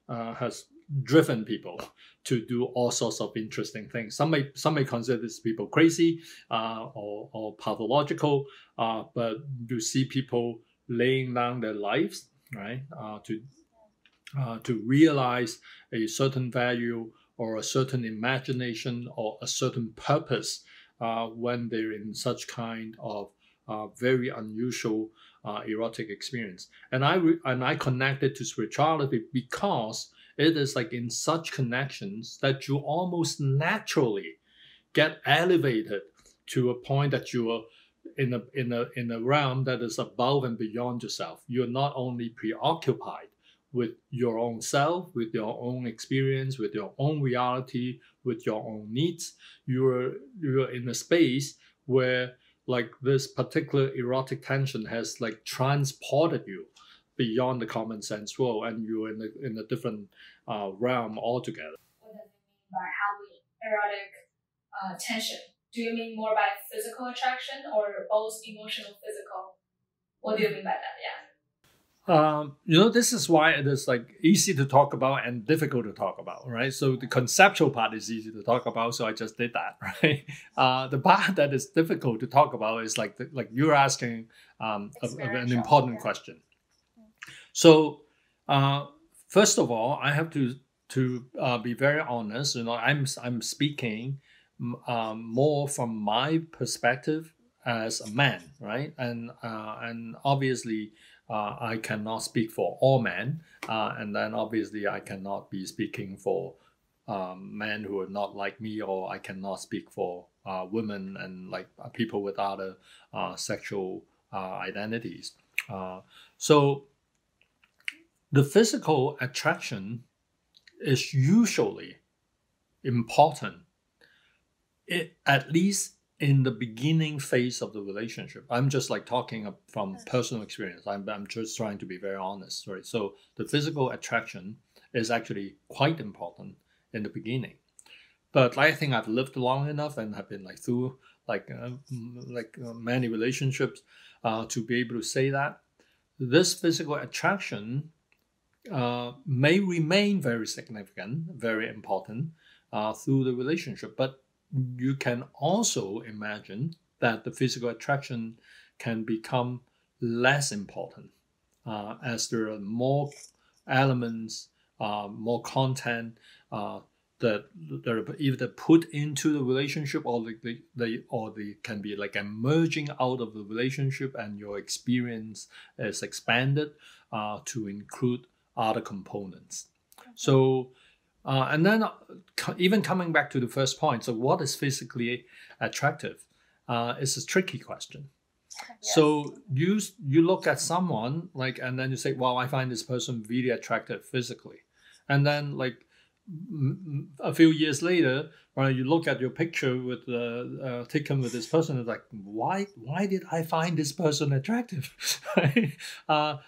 has driven people to do all sorts of interesting things. Some may consider these people crazy or pathological, but you see people laying down their lives, right, to realize a certain value or a certain imagination or a certain purpose when they're in such kind of very unusual erotic experience. And I connect it to spirituality because it is like in such connections that you almost naturally get elevated to a point that you are in a realm that is above and beyond yourself. You're not only preoccupied with your own self, with your own experience, with your own reality, with your own needs. You're in a space where like this particular erotic tension has like transported you beyond the common sense world, and you're in a different realm altogether. What does it mean by having erotic tension? Do you mean more by physical attraction or both emotional, physical? What do you mean by that? Yeah. This is why it is like easy to talk about and difficult to talk about, right? So the conceptual part is easy to talk about, so I just did that, right? The part that is difficult to talk about is like you're asking an important question. So first of all, I have to be very honest. I'm speaking more from my perspective as a man, right? And obviously. I cannot speak for all men, and then obviously I cannot be speaking for men who are not like me, or I cannot speak for women and like people with other sexual identities. So the physical attraction is usually important, at least in the beginning phase of the relationship. I'm just like talking from personal experience. I'm just trying to be very honest, right? So the physical attraction is actually quite important in the beginning. But I think I've lived long enough and have been like through many relationships to be able to say that this physical attraction may remain very significant, very important through the relationship. But you can also imagine that the physical attraction can become less important as there are more elements, more content that are either put into the relationship, or they can be like emerging out of the relationship, and your experience is expanded to include other components. So. And then even coming back to the first point, so what is physically attractive is a tricky question. Yes. So you look at someone and then you say, well, I find this person really attractive physically. And then a few years later, when you look at your picture with taken with this person, it's like, why did I find this person attractive?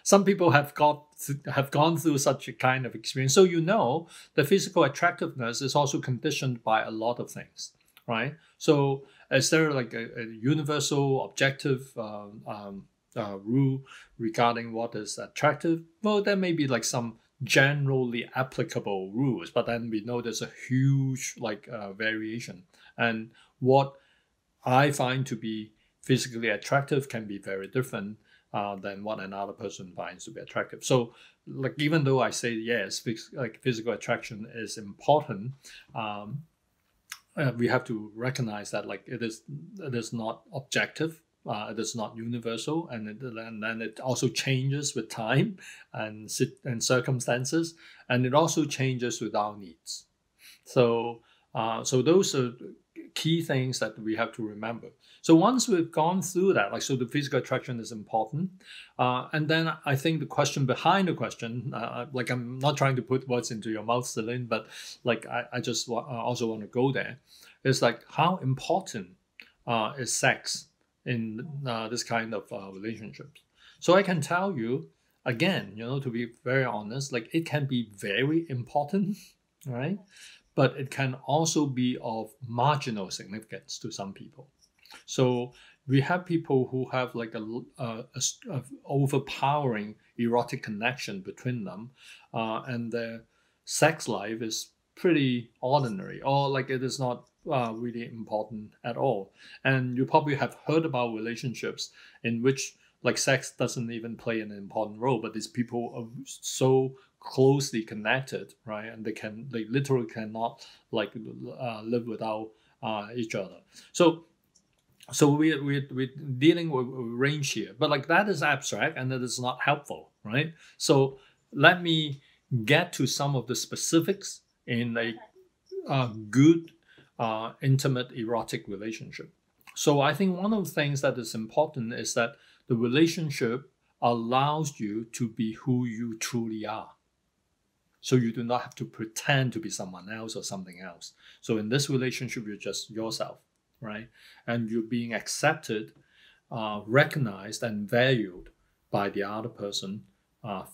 Some people have gone through such a kind of experience. So the physical attractiveness is also conditioned by a lot of things, right? So is there like a universal objective rule regarding what is attractive? Well, there may be like some generally applicable rules, but then we know there's a huge variation, and what I find to be physically attractive can be very different than what another person finds to be attractive. So even though I say yes, physical attraction is important, we have to recognize that it is not objective. It is not universal, and then it also changes with time and circumstances, and it also changes with our needs. So those are key things that we have to remember. So once we've gone through that, so the physical attraction is important, and then I think the question behind the question, I'm not trying to put words into your mouth, Celine, but I just also want to go there. It's how important is sex in this kind of relationships. So I can tell you again, to be very honest, it can be very important, right? But it can also be of marginal significance to some people. So we have people who have a overpowering erotic connection between them, and their sex life is pretty ordinary, or it is not really important at all. And you probably have heard about relationships in which sex doesn't even play an important role, but these people are so closely connected, right? And they literally cannot live without each other. So we're dealing with a range here, but that is abstract and that is not helpful, right? So let me get to some of the specifics in a good intimate erotic relationship. So I think one of the things that is important is that the relationship allows you to be who you truly are. So you do not have to pretend to be someone else or something else. So in this relationship, you're just yourself, right? And you're being accepted recognized and valued by the other person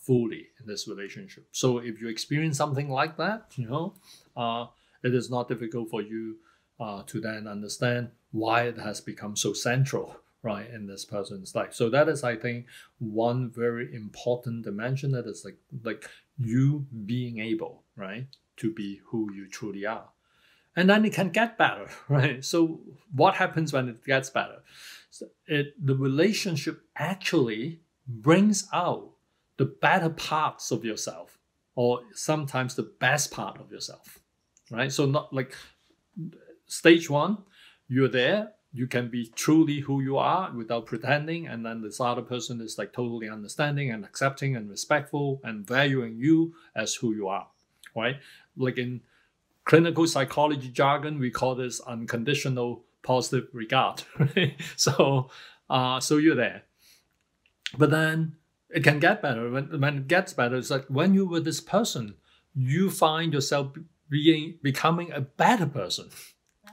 fully in this relationship. So if you experience something like that, it is not difficult for you to then understand why it has become so central, right, in this person's life. So that is, I think, one very important dimension, that is like you being able, right, to be who you truly are. And then it can get better, right? So what happens when it gets better? So the relationship actually brings out the better parts of yourself, or sometimes the best part of yourself, right? So not like stage one, you're there, you can be truly who you are without pretending, and then this other person is like totally understanding and accepting and respectful and valuing you as who you are, right? Like in clinical psychology jargon, we call this unconditional positive regard, right? So you're there. But then it can get better. When it gets better, it's like when you're with this person, you find yourself becoming a better person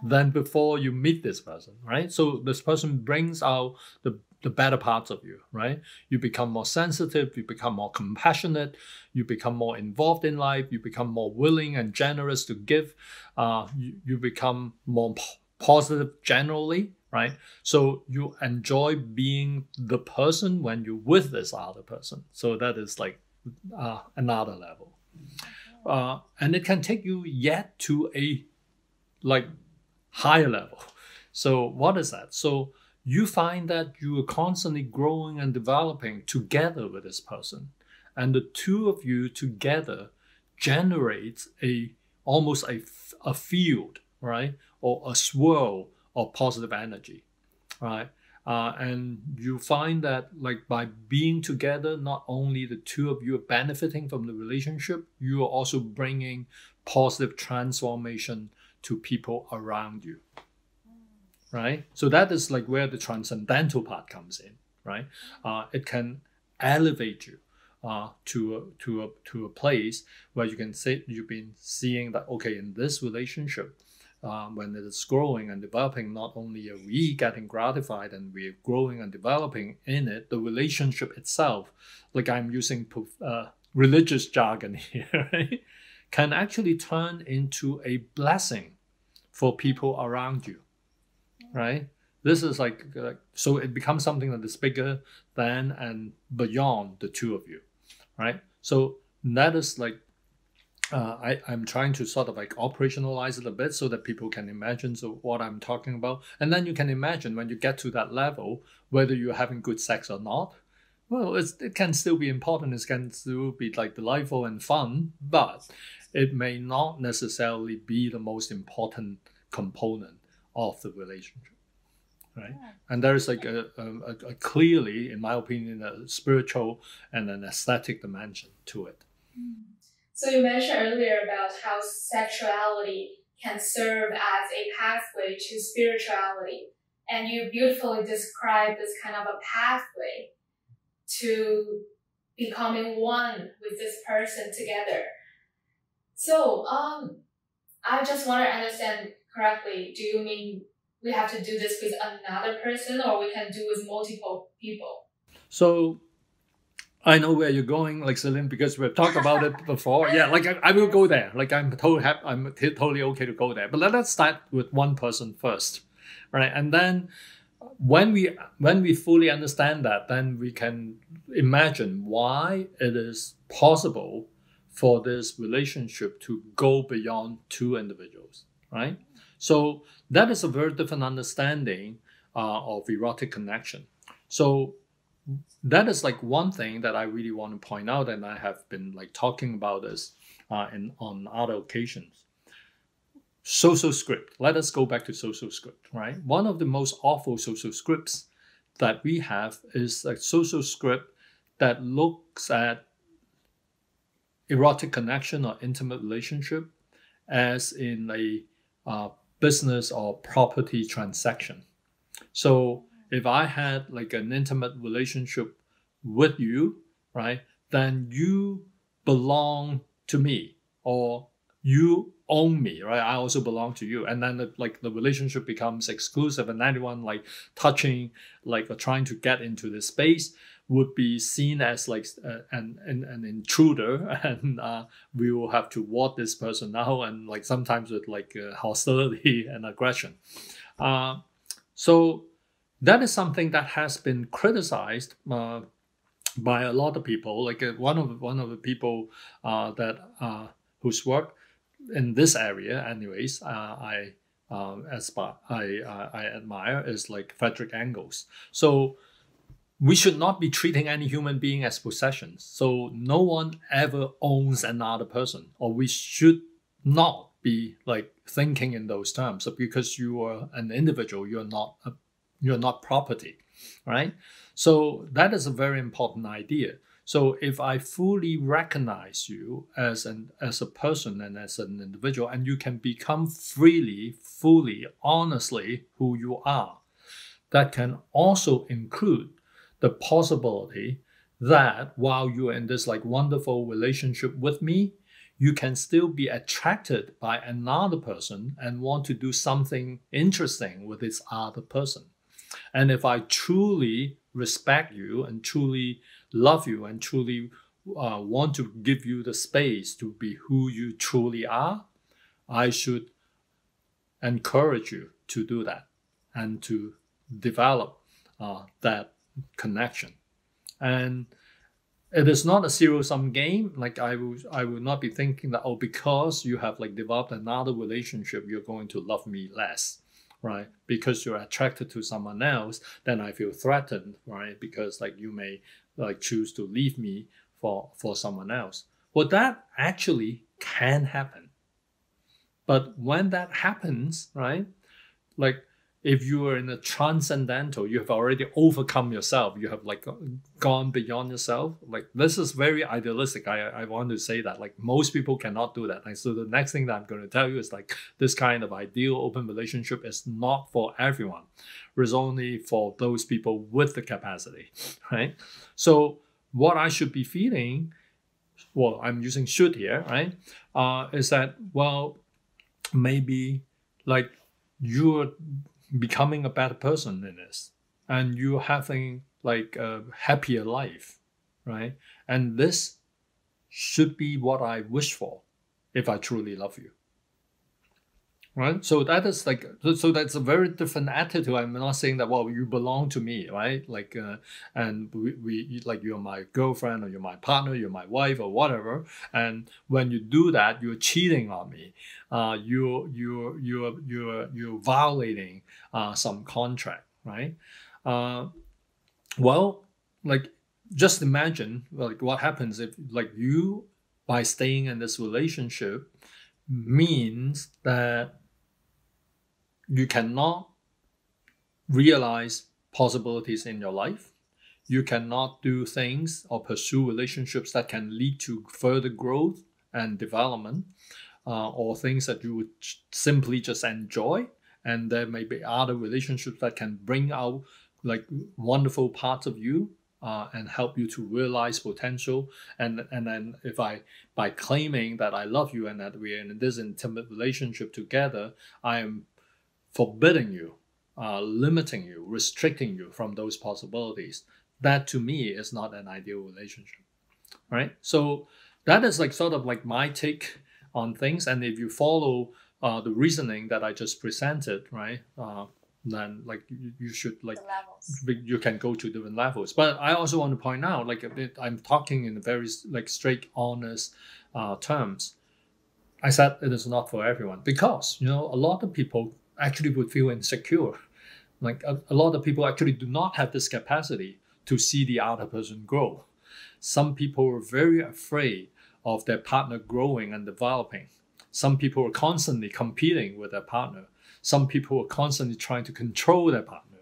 than before you meet this person, right? So this person brings out the better parts of you, right? You become more sensitive, you become more compassionate, you become more involved in life, you become more willing and generous to give, you become more positive generally, right? So you enjoy being the person when you're with this other person. So that is like another level. And it can take you yet to a like higher level. So what is that? So you find that you are constantly growing and developing together with this person. And the two of you together generates almost a field, right? Or a swirl of positive energy, right? And you find that like by being together, not only the two of you are benefiting from the relationship, you are also bringing positive transformation to people around you, right? So that is like where the transcendental part comes in, right? It can elevate you to a place where you can say you've been seeing that, okay, in this relationship, when it is growing and developing, not only are we getting gratified and we're growing and developing in it, the relationship itself, like I'm using religious jargon here, right, can actually turn into a blessing for people around you, right? This is like so it becomes something that is bigger than and beyond the two of you, right? So that is like I'm trying to sort of like operationalize it a bit so that people can imagine what I'm talking about. And then you can imagine when you get to that level, whether you're having good sex or not, well, it can still be important. It can still be like delightful and fun, but it may not necessarily be the most important component of the relationship, right? Yeah. And there's like a clearly, in my opinion, a spiritual and an aesthetic dimension to it. So you mentioned earlier about how sexuality can serve as a pathway to spirituality. And you beautifully described this kind of a pathway to becoming one with this person together. So I just want to understand correctly, do you mean we have to do this with another person, or we can do with multiple people? So I know where you're going, like Celine, because we've talked about it before. Yeah, like I will go there. Like I'm totally happy, I'm totally okay to go there. But let's start with one person first, right? And then when we fully understand that, then we can imagine why it is possible for this relationship to go beyond two individuals, right? So that is a very different understanding of erotic connection. So that is like one thing that I really want to point out, and I have been like talking about this on other occasions. Social script. Let us go back to social script, right? One of the most awful social scripts that we have is a social script that looks at erotic connection or intimate relationship as in a business or property transaction. So if I had like an intimate relationship with you, right, then you belong to me, or you own me, right? I also belong to you. And then the relationship becomes exclusive, and anyone like touching, like trying to get into this space would be seen as like an intruder, and we will have to ward this person out, and like sometimes with like hostility and aggression. So that is something that has been criticized by a lot of people. Like one of the people that whose work in this area, anyways, I admire is like Frederick Engels. So we should not be treating any human being as possessions. So no one ever owns another person, or we should not be like thinking in those terms. So because you are an individual, you're not property, right? So that is a very important idea. So if I fully recognize you as a person and as an individual, and you can become freely, fully, honestly who you are, that can also include the possibility that while you're in this like wonderful relationship with me, you can still be attracted by another person and want to do something interesting with this other person. And if I truly respect you and truly love you and truly want to give you the space to be who you truly are, I should encourage you to do that and to develop that connection. And it is not a zero-sum game. Like I will not be thinking that, oh, because you have like developed another relationship, you're going to love me less, right? Because you're attracted to someone else, then I feel threatened, right? Because like you may like choose to leave me for someone else. Well, that actually can happen. But when that happens, right? Like if you are in a transcendental, you have already overcome yourself. You have like gone beyond yourself. Like this is very idealistic. I want to say that like most people cannot do that. Like, so the next thing that I'm going to tell you is like this kind of ideal open relationship is not for everyone. It's only for those people with the capacity, right? So what I should be feeling, well, I'm using should here, right? Is that, well, maybe like you're becoming a better person in this, and you're having like a happier life, right? And this should be what I wish for if I truly love you, right? So that is like, so that's a very different attitude. I'm not saying that, well, you belong to me, right? Like and we like you're my girlfriend or you're my partner, you're my wife or whatever, and when you do that, you're cheating on me. You're violating some contract, right? Well, like just imagine like what happens if like you, by staying in this relationship, means that you cannot realize possibilities in your life. You cannot do things or pursue relationships that can lead to further growth and development, or things that you would simply just enjoy. And there may be other relationships that can bring out like wonderful parts of you and help you to realize potential. And then if I, by claiming that I love you and that we're in this intimate relationship together, I am forbidding you, limiting you, restricting you from those possibilities. That to me is not an ideal relationship, right? So that is like sort of like my take on things. And if you follow the reasoning that I just presented, right, then like you should like you can go to different levels. But I also want to point out, like I'm talking in very like straight, honest terms. I said it is not for everyone because a lot of people actually would feel insecure. Like a lot of people actually do not have this capacity to see the other person grow. Some people are very afraid of their partner growing and developing. Some people are constantly competing with their partner. Some people are constantly trying to control their partner,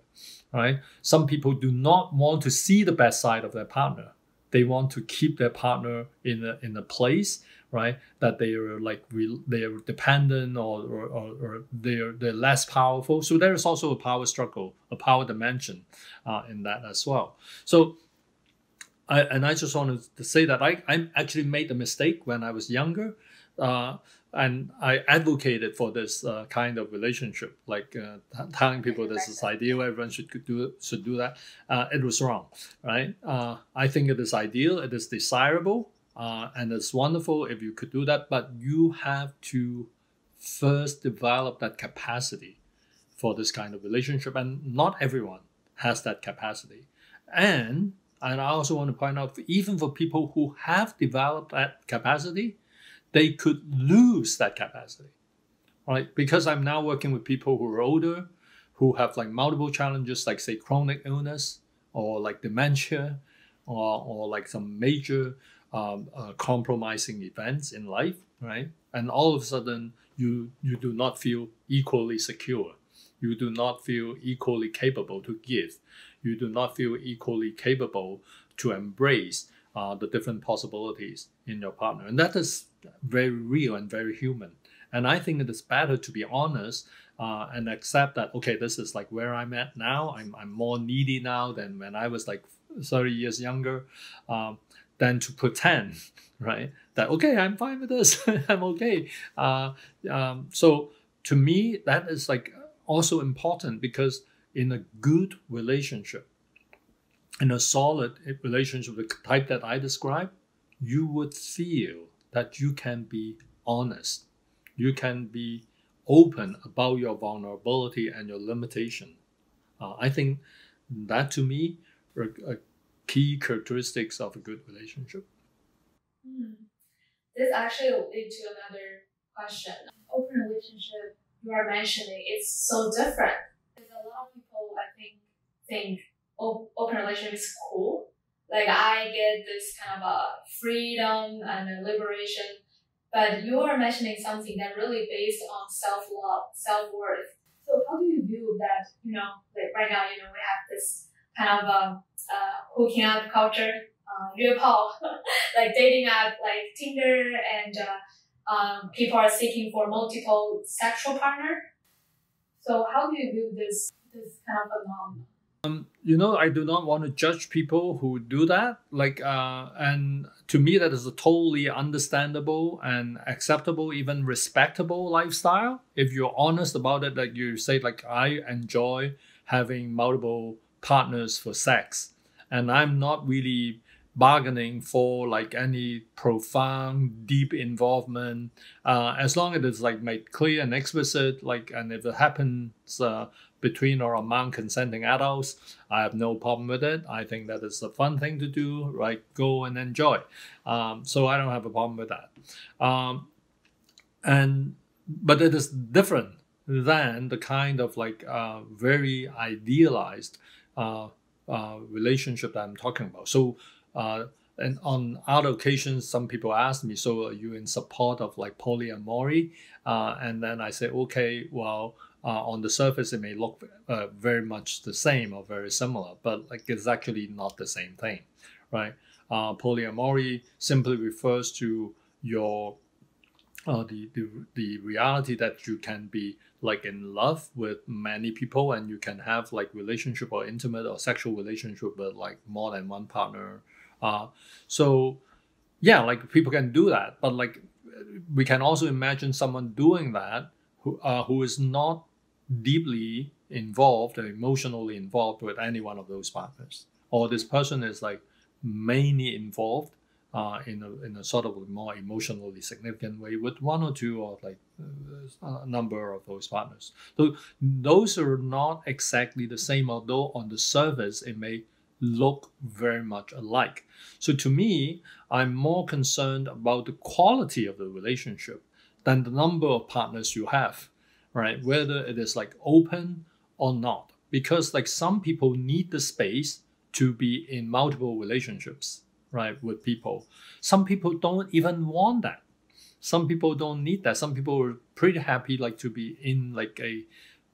right? Some people do not want to see the best side of their partner. They want to keep their partner in a place, right, that they are like they are dependent or they're less powerful. So there is also a power struggle, a power dimension in that as well. So I just wanted to say that I actually made the mistake when I was younger and I advocated for this kind of relationship, like telling people this is ideal, everyone should do that. It was wrong, right? I think it is ideal, it is desirable, and it's wonderful if you could do that, but you have to first develop that capacity for this kind of relationship, and not everyone has that capacity. And I also want to point out, even for people who have developed that capacity, they could lose that capacity, right? Because I'm now working with people who are older, who have like multiple challenges, like say chronic illness or like dementia, or like some major compromising events in life, right? And all of a sudden, you do not feel equally secure. You do not feel equally capable to give. You do not feel equally capable to embrace the different possibilities in your partner. And that is very real and very human. And I think it is better to be honest and accept that, okay, this is like where I'm at now. I'm more needy now than when I was like 30 years younger, than to pretend, right? That, okay, I'm fine with this. I'm okay. So to me, that is like also important, because in a good relationship, in a solid relationship, the type that I describe, you would feel that you can be honest. You can be open about your vulnerability and your limitation. I think that, to me, are key characteristics of a good relationship. This actually will lead to another question. Open relationship you are mentioning is so different. Because a lot of people, I think open relationship is cool. Like, I get this kind of a freedom and a liberation, but you are mentioning something that really based on self-love, self-worth. So how do you view that? Like right now, we have this kind of hooking up culture, 约炮, like dating app, like Tinder, and people are seeking for multiple sexual partner. So how do you view this kind of phenomenon? I do not want to judge people who do that. And to me, that is a totally understandable and acceptable, even respectable lifestyle. If you're honest about it, like you say, like, I enjoy having multiple partners for sex, and I'm not really bargaining for like any profound, deep involvement, as long as it's like made clear and explicit, like, and if it happens between or among consenting adults, I have no problem with it. I think that is a fun thing to do, right? Go and enjoy. So I don't have a problem with that. But it is different than the kind of like very idealized relationship that I'm talking about. So, and on other occasions, some people ask me, so are you in support of like polyamory? And then I say, okay, well, on the surface, it may look very much the same or very similar, but like it's actually not the same thing, right? Polyamory simply refers to your the reality that you can be like in love with many people, and you can have like relationship or intimate or sexual relationship with like more than one partner. So yeah, like people can do that, but like we can also imagine someone doing that who is not deeply involved or emotionally involved with any one of those partners, or this person is like mainly involved in a sort of more emotionally significant way with one or two or like a number of those partners. So those are not exactly the same, although on the surface it may look very much alike. So to me, I'm more concerned about the quality of the relationship than the number of partners you have, right? Whether it is like open or not, because like some people need the space to be in multiple relationships, right, with people. Some people don't even want that. Some people don't need that. Some people are pretty happy like to be in like a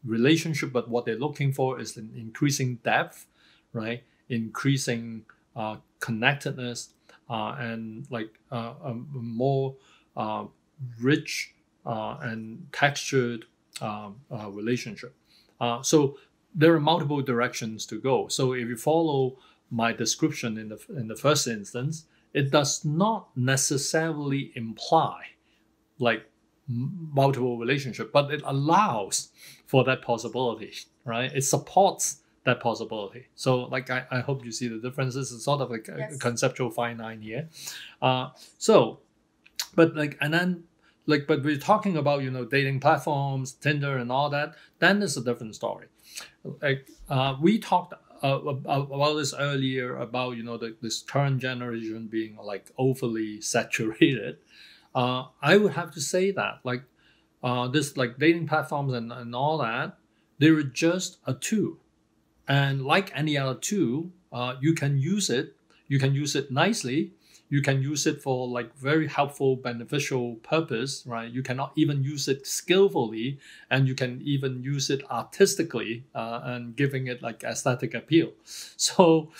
relationship, but what they're looking for is an increasing depth, right? Increasing connectedness, and like a more rich and textured relationship. So there are multiple directions to go. So if you follow my description in the first instance, it does not necessarily imply like multiple relationship, but it allows for that possibility, right? It supports that possibility. So like I hope you see the differences. It's sort of like a conceptual fine line here. So but like and then like but we're talking about dating platforms, Tinder and all that, then it's a different story. Like we talked about this earlier about this current generation being like overly saturated. I would have to say that like this like dating platforms and all that, they're just a tool, and like any other tool, you can use it. You can use it nicely. You can use it for like very helpful, beneficial purpose, right? You cannot even use it skillfully, and you can even use it artistically and giving it like aesthetic appeal. So,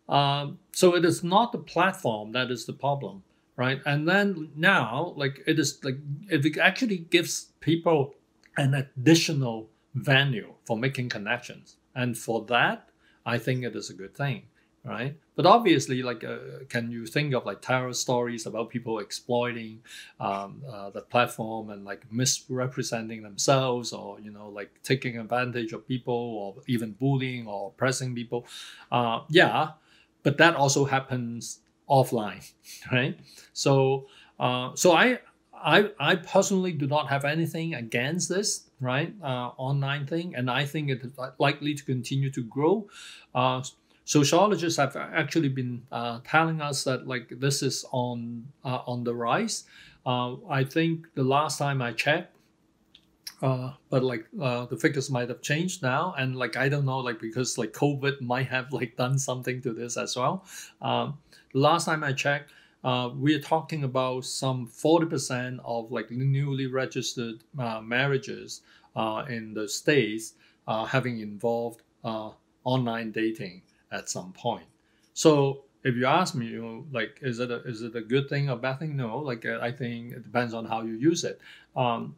so it is not the platform that is the problem, right? And then now, like it is like if it actually gives people an additional venue for making connections, and for that, I think it is a good thing, right? But obviously, like, can you think of like terror stories about people exploiting the platform and like misrepresenting themselves, or like taking advantage of people, or even bullying or oppressing people? Yeah, but that also happens offline, right? So, so I personally do not have anything against this, right? Online thing, and I think it is likely to continue to grow. Sociologists have actually been telling us that like this is on the rise. I think the last time I checked, but like the figures might have changed now, and like I don't know, like because like COVID might have like done something to this as well. Last time I checked, we're talking about some 40% of like newly registered marriages in the States having involved online dating at some point. So if you ask me, like, is it a good thing or bad thing? No, like I think it depends on how you use it. I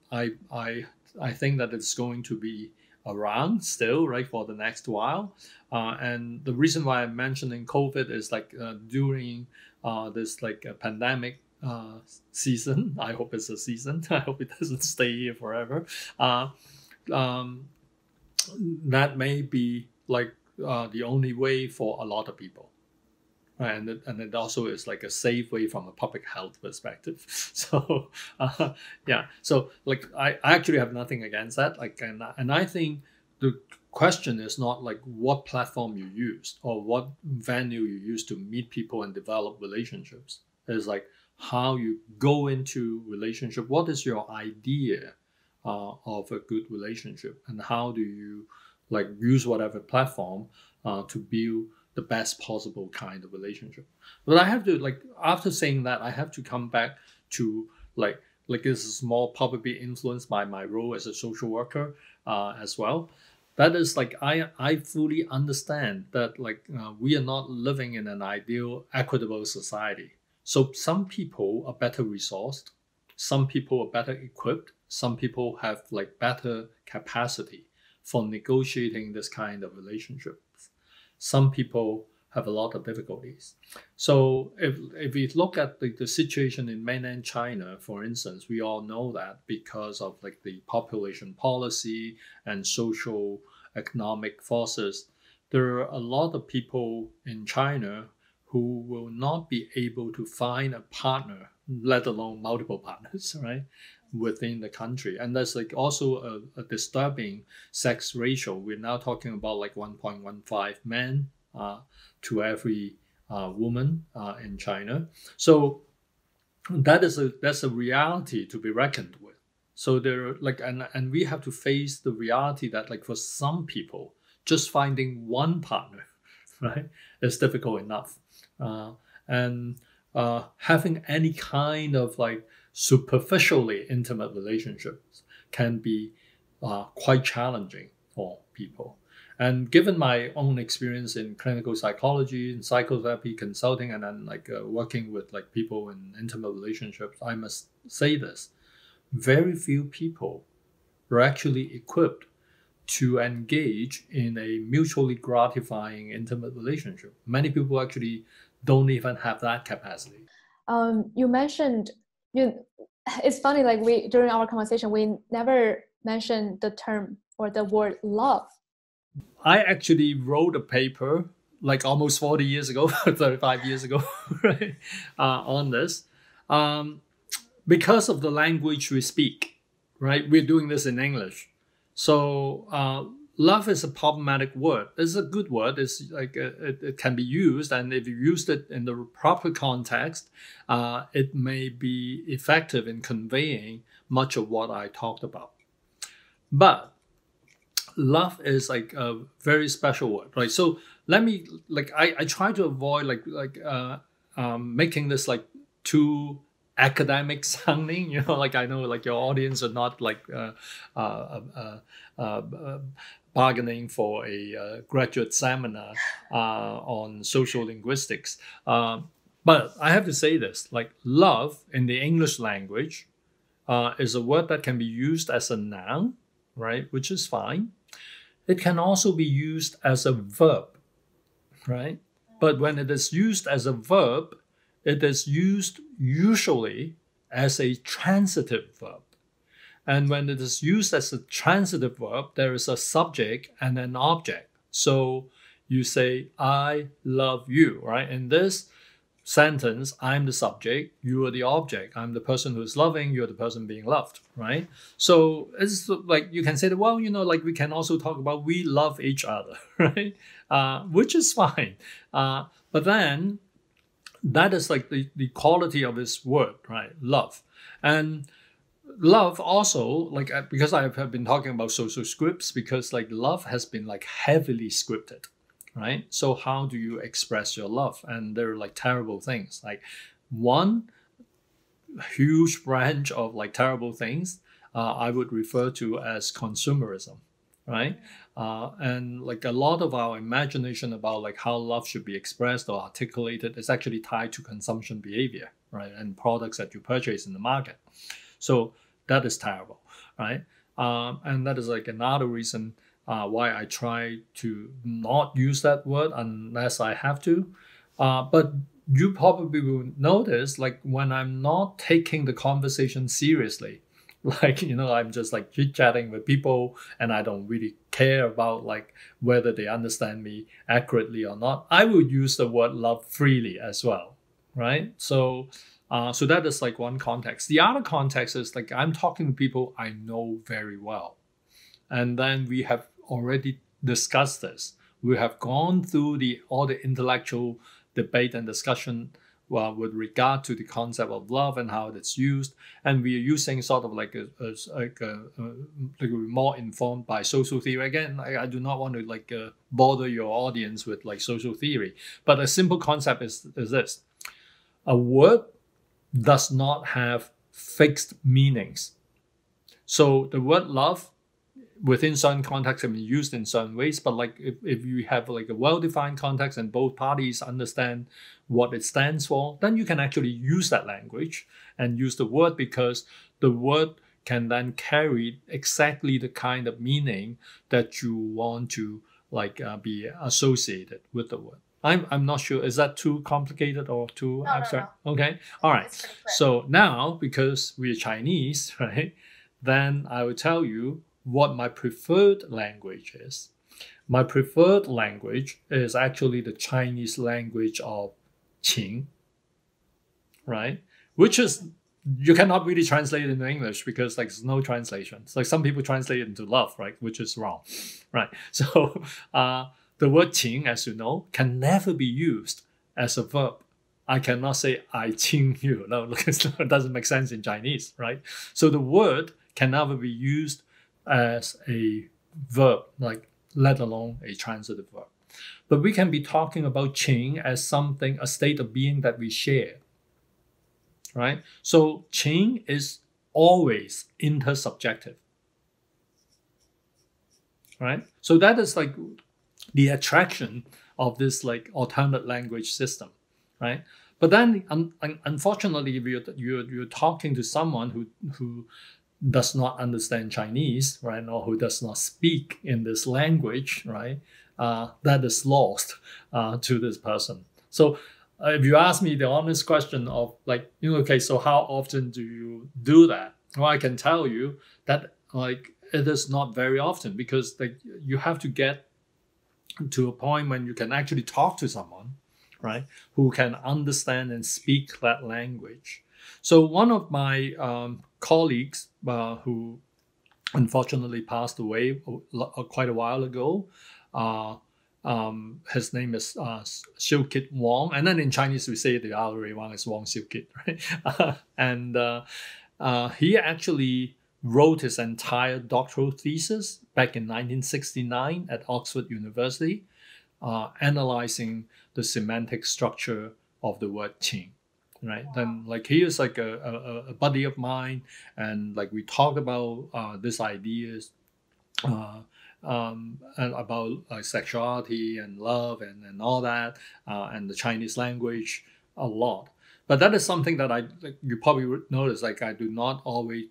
think that it's going to be around still, right, for the next while. And the reason why I'm mentioning COVID is like during this like a pandemic season. I hope it's a season. I hope it doesn't stay here forever. Um, that may be like the only way for a lot of people. And it also is like a safe way from a public health perspective. So yeah, so like I actually have nothing against that. Like and I think the question is not like what platform you use or what venue you use to meet people and develop relationships. It's like how you go into relationship. What is your idea of a good relationship, and how do you like use whatever platform to build the best possible kind of relationship. But I have to like after saying that, I have to come back to like this is more probably influenced by my role as a social worker as well. That is like I fully understand that like we are not living in an ideal equitable society. So some people are better resourced, some people are better equipped, some people have like better capacity for negotiating this kind of relationship. Some people have a lot of difficulties. So if we look at the situation in mainland China, for instance, we all know that because of like the population policy and social economic forces, there are a lot of people in China who will not be able to find a partner, let alone multiple partners, right, within the country. And that's like also a disturbing sex ratio. We're now talking about like 1.15 men to every woman in China. So that's a reality to be reckoned with. So there like and we have to face the reality that like for some people, just finding one partner, right, is difficult enough. And having any kind of like superficially intimate relationships can be quite challenging for people. And given my own experience in clinical psychology and psychotherapy consulting, and then like working with like people in intimate relationships, I must say this: very few people are actually equipped to engage in a mutually gratifying intimate relationship. Many people actually don't even have that capacity. You mentioned it's funny, like during our conversation, we never mentioned the term or the word love. I actually wrote a paper like almost 40 years ago, 35 years ago, right, on this. Because of the language we speak, right? We're doing this in English. So love is a problematic word. It's a good word. It's like it can be used, and if you use it in the proper context, it may be effective in conveying much of what I talked about. But love is like a very special word, right? So let me I try to avoid making this like too academic sounding, like I know like your audience are not like bargaining for a graduate seminar on social linguistics. But I have to say this, like love in the English language is a word that can be used as a noun, right? Which is fine. It can also be used as a verb, right? But when it is used as a verb, it is used usually as a transitive verb. And when it is used as a transitive verb, there is a subject and an object. So you say, I love you, right? In this sentence, I'm the subject, you are the object. I'm the person who's loving, you're the person being loved, right? So it's like you can say that, well, like we can also talk about we love each other, right? Which is fine. But then that is like the quality of this word, right? Love. And love also, like because I have been talking about social scripts, because like love has been like heavily scripted. Right? So how do you express your love? And there are like terrible things. Like one huge branch of like terrible things I would refer to as consumerism, right? And like a lot of our imagination about like how love should be expressed or articulated is actually tied to consumption behavior, right? And products that you purchase in the market. So that is terrible, right? And that is like another reason why I try to not use that word unless I have to. But you probably will notice, like when I'm not taking the conversation seriously, like, I'm just like chit-chatting with people and I don't really care about like whether they understand me accurately or not, I will use the word love freely as well, right? So that is like one context. The other context is like I'm talking to people I know very well. And then we have already discussed this. We have gone through all the intellectual debate and discussion with regard to the concept of love and how it's used. And we are using sort of like more informed by social theory. Again, I do not want to bother your audience with like social theory. But a simple concept is this. A word does not have fixed meanings. So the word love within certain contexts can be used in certain ways, but like if you have like a well-defined context and both parties understand what it stands for, then you can actually use that language and use the word, because the word can then carry exactly the kind of meaning that you want to be associated with the word. I'm not sure, is that too complicated or too abstract? No. Okay, all right. So now, because we're Chinese, right, then I will tell you what my preferred language is. My preferred language is actually the Chinese language of Qing, right? Which is, you cannot really translate it into English because like there's no translation. It's like some people translate it into love, right? Which is wrong, right? So the word Qing, as you know, can never be used as a verb. I cannot say I qing you. No, because it doesn't make sense in Chinese, right? So the word can never be used as a verb, like let alone a transitive verb. But we can be talking about Qing as something, a state of being that we share, right? So Qing is always intersubjective, right? So that is like the attraction of this like alternate language system, right? But then unfortunately, if you're talking to someone who does not understand Chinese, right, or who does not speak in this language, right, that is lost to this person. So if you ask me the honest question of like, okay, so how often do you do that? Well, I can tell you that like it is not very often, because like you have to get to a point when you can actually talk to someone, right, who can understand and speak that language. So one of my colleagues who unfortunately passed away quite a while ago, his name is Siu Kit Wong, and then in Chinese we say the other way around is Wong Siu Kit, right? And he actually wrote his entire doctoral thesis back in 1969 at Oxford University, analyzing the semantic structure of the word Qing, right? Then like he is like a buddy of mine, and like we talk about these ideas and about sexuality and love and all that, and the Chinese language a lot. But that is something that you probably would notice, like I do not always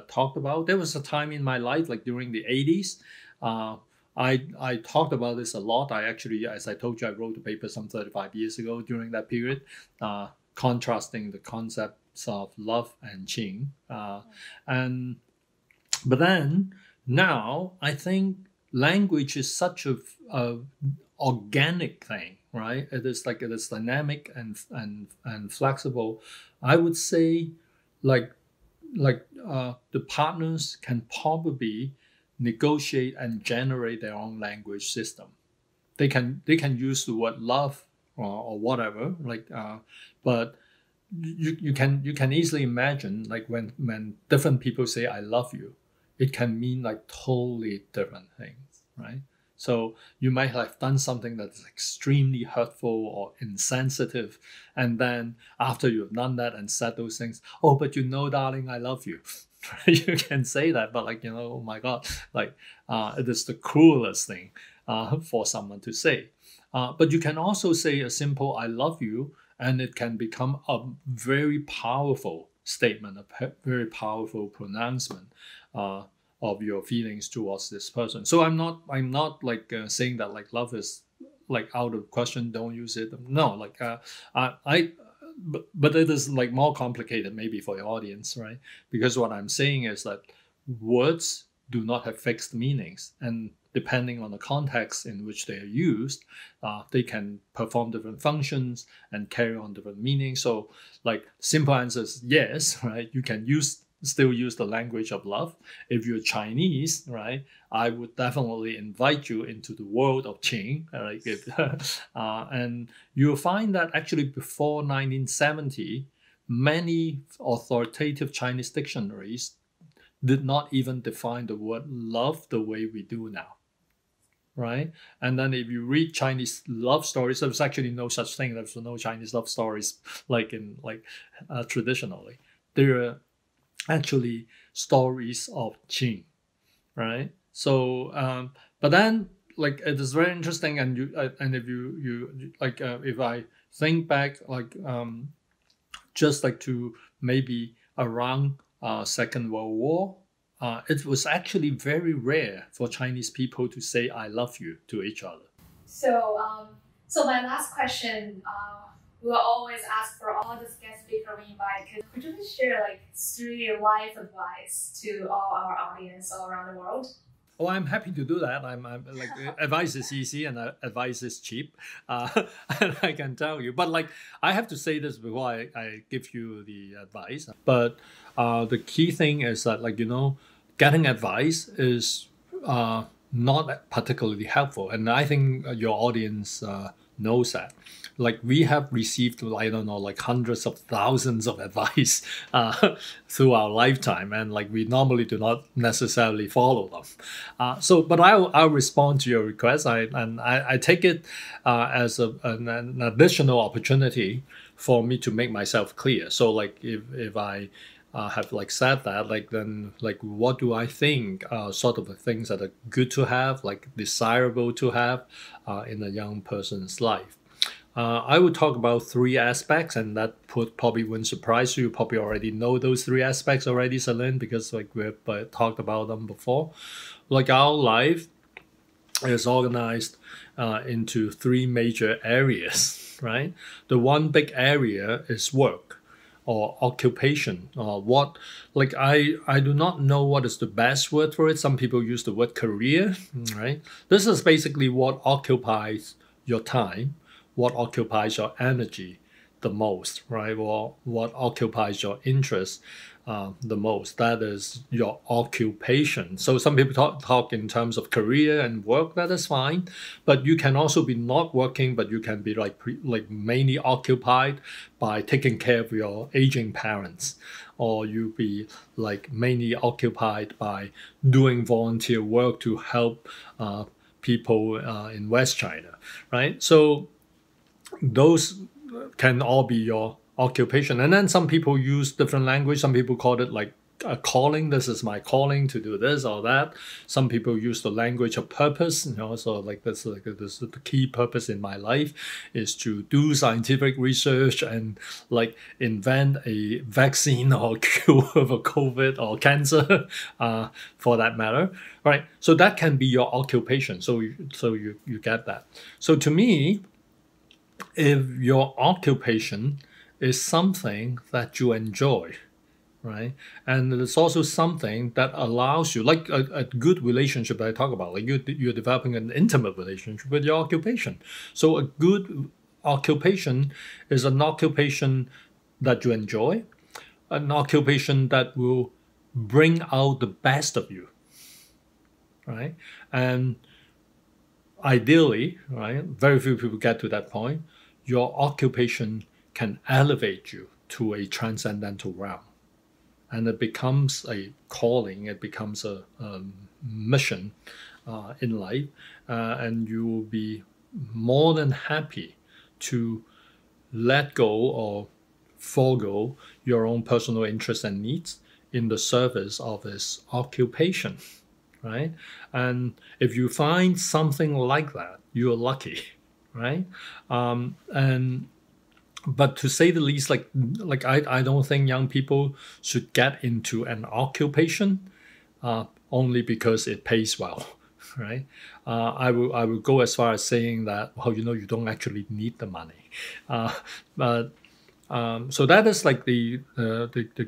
talk about. There was a time in my life, like during the 80s, I talked about this a lot. I actually, as I told you, I wrote a paper some 35 years ago during that period, contrasting the concepts of love and Qing. But then now I think language is such a organic thing, right? It is dynamic and flexible. I would say the partners can probably negotiate and generate their own language system. They can use the word love or whatever, but you can easily imagine, like when different people say I love you, it can mean like totally different things, right? So you might have done something that's extremely hurtful or insensitive, and then after you've done that and said those things, oh, but darling, I love you. You can say that, but oh my God, it is the cruelest thing for someone to say. But you can also say a simple I love you, and it can become a very powerful statement, a very powerful pronouncement of your feelings towards this person. So I'm not saying that like love is like out of question, don't use it. No, but it is like more complicated maybe for your audience, right? Because what I'm saying is that words do not have fixed meanings, and depending on the context in which they are used, they can perform different functions and carry on different meanings. So like simple answer is yes, right? You can still use the language of love. If you're Chinese, right, I would definitely invite you into the world of Qing. And you'll find that actually before 1970, many authoritative Chinese dictionaries did not even define the word love the way we do now, right? And then if you read Chinese love stories, there's actually no such thing. There's no Chinese love stories traditionally. There are actually stories of Qing, right? So, but then it is very interesting, and if you if I think back just to maybe around Second World War, it was actually very rare for Chinese people to say I love you to each other. So my last question, we will always ask for all the guest speakers we invite. Could you please share 3 life advice to all our audience all around the world? Oh, I'm happy to do that. I'm advice is easy and advice is cheap. And I can tell you, but I have to say this before I give you the advice. But the key thing is that getting advice is not particularly helpful, and I think your audience knows that. We have received, I don't know, hundreds of thousands of advice through our lifetime, and we normally do not necessarily follow them. But I'll respond to your request. I take it as an additional opportunity for me to make myself clear. So if I have said that, then what do I think sort of the things that are good to have, desirable to have in a young person's life. I would talk about 3 aspects, and that probably wouldn't surprise you. You probably already know those 3 aspects already, Celine, because we've talked about them before. Our life is organized into 3 major areas. right? The one big area is work or occupation or what, like I do not know what is the best word for it. Some people use the word career, right? This is basically what occupies your time, what occupies your energy the most, right? Or what occupies your interest the most. That is your occupation. So some people talk in terms of career and work. That is fine, but you can also be not working, but you can be like mainly occupied by taking care of your aging parents, or you be like mainly occupied by doing volunteer work to help people in West China, right? So those can all be your occupation. And then some people use different language. Some people call it like a calling. This is my calling to do this or that. Some people use the language of purpose, so like this the key purpose in my life is to do scientific research and like invent a vaccine or cure for COVID or cancer, for that matter, right? So that can be your occupation. So you get that. So to me, if your occupation is something that you enjoy, right? And it's also something that allows you, like a good relationship that I talk about, like you're developing an intimate relationship with your occupation. So a good occupation is an occupation that you enjoy, an occupation that will bring out the best of you, right? And ideally, right, very few people get to that point, your occupation can elevate you to a transcendental realm. And it becomes a calling, it becomes a mission in life, and you will be more than happy to let go or forego your own personal interests and needs in the service of this occupation, right? And if you find something like that, you're lucky, right? But to say the least, like I don't think young people should get into an occupation only because it pays well, right? I will go as far as saying that, well, you don't actually need the money, but so that is like the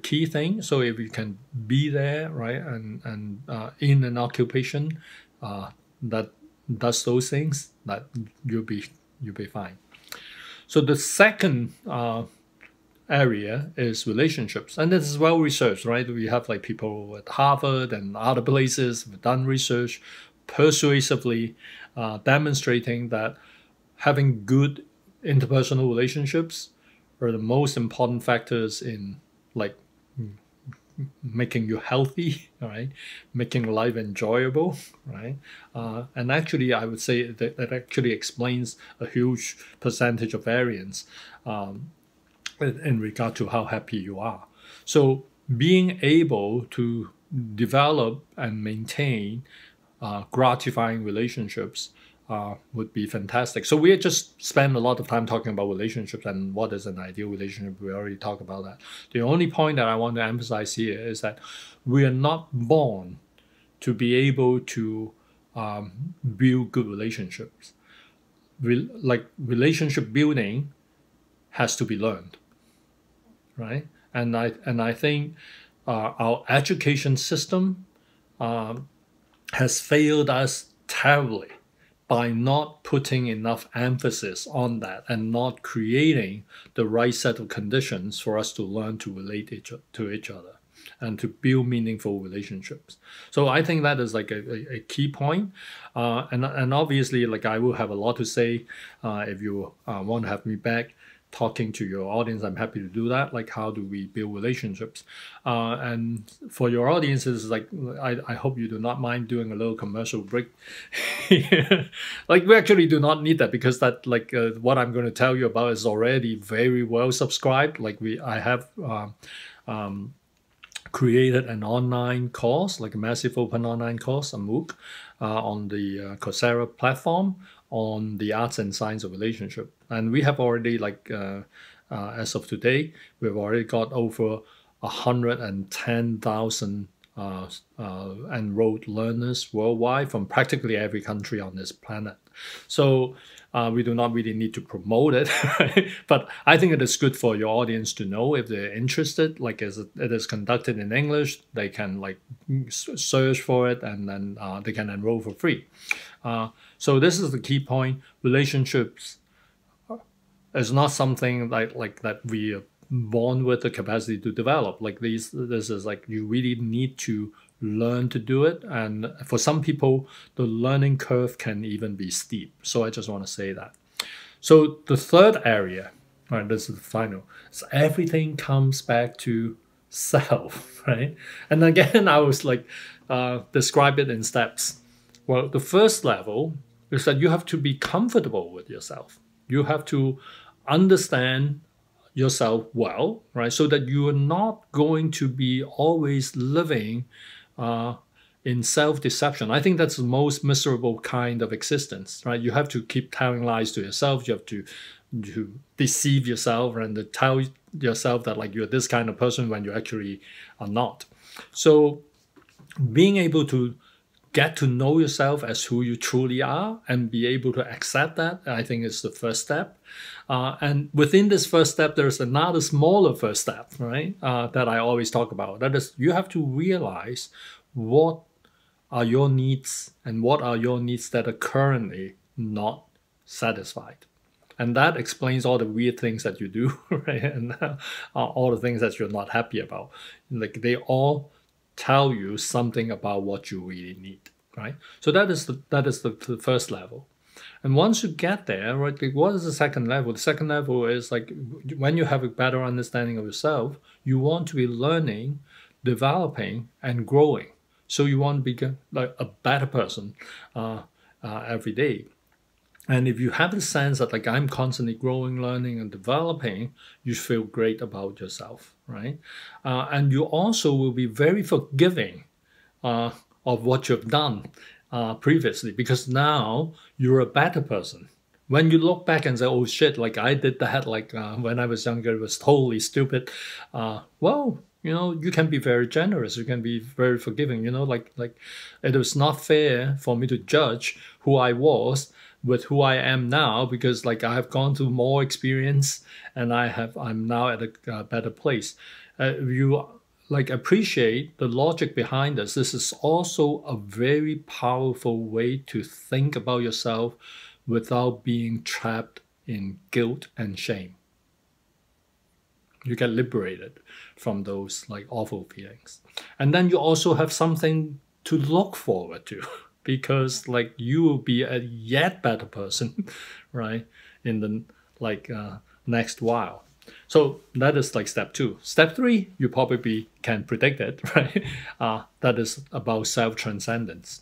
key thing. So if you can be there, right, and in an occupation that does those things, that you'll be fine. So the second area is relationships, and this is well researched, right? We have like people at Harvard and other places have done research persuasively demonstrating that having good interpersonal relationships are the most important factors in like making you healthy, right? Making life enjoyable, right? And actually, I would say that actually explains a huge percentage of variance in regard to how happy you are. So being able to develop and maintain gratifying relationships would be fantastic. So we just spent a lot of time talking about relationships and what is an ideal relationship. We already talked about that. The only point that I want to emphasize here is that we are not born to be able to build good relationships. Like relationship building has to be learned, right? And I think our education system has failed us terribly by not putting enough emphasis on that and not creating the right set of conditions for us to learn to relate to each other and to build meaningful relationships. So I think that is like a key point. And obviously, like I will have a lot to say if you want to have me back talking to your audience. I'm happy to do that. Like, how do we build relationships? And for your audiences, like, I hope you do not mind doing a little commercial break. Like, we actually do not need that because that, like, what I'm going to tell you about is already very well subscribed. Like, I have created an online course, like a massive open online course, a MOOC, on the Coursera platform on the arts and science of relationship. And we have already, like, as of today, we've already got over 110,000 enrolled learners worldwide from practically every country on this planet. So we do not really need to promote it, right? But I think it is good for your audience to know if they're interested. Like as it is conducted in English, they can like search for it, and then they can enroll for free. So this is the key point. Relationships is not something like that we are born with the capacity to develop. Like this is like you really need to learn to do it, and for some people the learning curve can even be steep. So I just want to say that. So the third area, right, this is the final, so everything comes back to self, right? And again, I was like describe it in steps. Well, the first level is that you have to be comfortable with yourself. You have to understand yourself well, right? So that you are not going to be always living in self-deception. I think that's the most miserable kind of existence, right? You have to keep telling lies to yourself. You have to deceive yourself and to tell yourself that like you're this kind of person when you actually are not. So being able to get to know yourself as who you truly are and be able to accept that, I think is the first step. And within this first step, there's another smaller first step, right, that I always talk about. That is, you have to realize what are your needs and what are your needs that are currently not satisfied. And that explains all the weird things that you do, right? And all the things that you're not happy about. Like they all tell you something about what you really need, right? So that is the first level. And once you get there, right, like what is the second level? The second level is like when you have a better understanding of yourself, you want to be learning, developing, and growing. So you want to be like a better person every day. And if you have the sense that like I'm constantly growing, learning, and developing, you feel great about yourself, right? And you also will be very forgiving of what you've done previously, because now you're a better person. When you look back and say, oh shit, like I did that, like when I was younger, it was totally stupid. Well, you know, you can be very generous. You can be very forgiving. You know, like it was not fair for me to judge who I was with who I am now, because like I have gone through more experience and I'm now at a better place. You like appreciate the logic behind this. This is also a very powerful way to think about yourself without being trapped in guilt and shame. You get liberated from those like awful feelings. And then you also have something to look forward to because like you will be a yet better person, right? In the like next while. So that is like step 2. Step 3, you probably can predict it, right? That is about self-transcendence.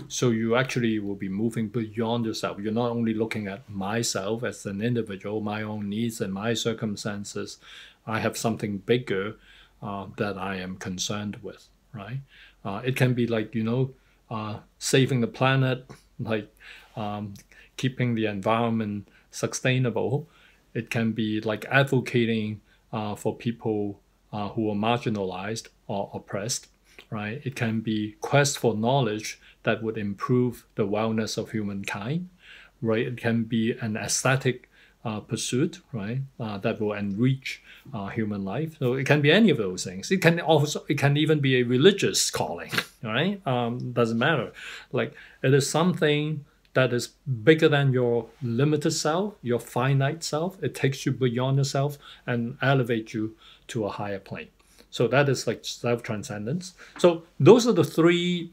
So you actually will be moving beyond yourself. You're not only looking at myself as an individual, my own needs and my circumstances. I have something bigger that I am concerned with, right? It can be like, you know, saving the planet, like keeping the environment sustainable. It can be like advocating for people who are marginalized or oppressed, right? It can be quest for knowledge that would improve the wellness of humankind, right? It can be an aesthetic pursuit, right? That will enrich human life. So it can be any of those things. It can even be a religious calling, right? Doesn't matter. Like it is something that is bigger than your limited self, your finite self. It takes you beyond yourself and elevates you to a higher plane. So that is like self-transcendence. So those are the 3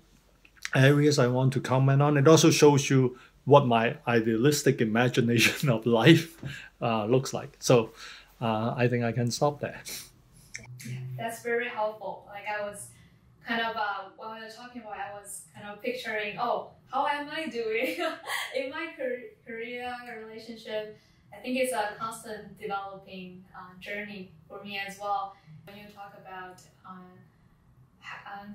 areas I want to comment on. It also shows you what my idealistic imagination of life looks like. So I think I can stop there. That's very helpful. Like I was kind of, while we were talking about, I was kind of picturing, oh, how am I doing in my career relationship? I think it's a constant developing journey for me as well. When you talk about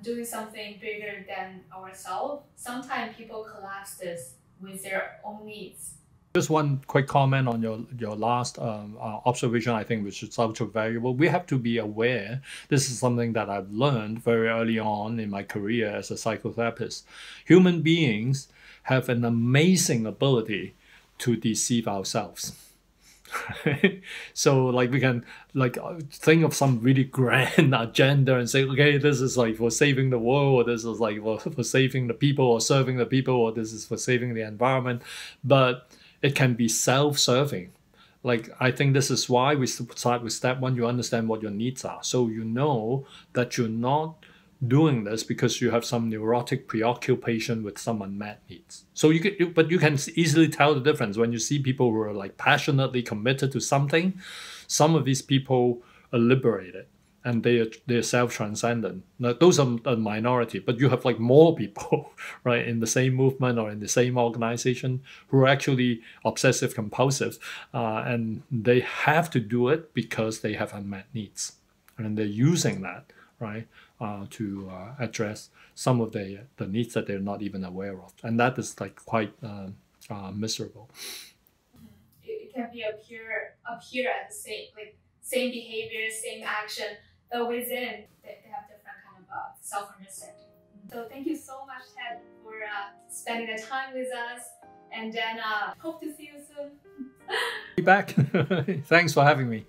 doing something bigger than ourselves, sometimes people collapse this with their own needs. Just one quick comment on your last observation, I think, which is also valuable. We have to be aware. This is something that I've learned very early on in my career as a psychotherapist. Human beings have an amazing ability to deceive ourselves. So like we can like think of some really grand agenda and say, okay, this is like for saving the world, or this is like for saving the people or serving the people, or this is for saving the environment, but it can be self-serving. Like I think this is why we start with step one. You understand what your needs are, so you know that you're not doing this because you have some neurotic preoccupation with some unmet needs. So but you can easily tell the difference when you see people who are like passionately committed to something. Some of these people are liberated and they're self-transcendent. Now those are a minority, but you have like more people, right, in the same movement or in the same organization who are actually obsessive compulsive, and they have to do it because they have unmet needs, and they're using that, right, to address some of the needs that they're not even aware of, and that is like quite miserable. It can be appear at the same behavior, same action, but within they have different kind of self-understanding. So thank you so much, Ted, for spending the time with us, and then hope to see you soon. Be back. Thanks for having me.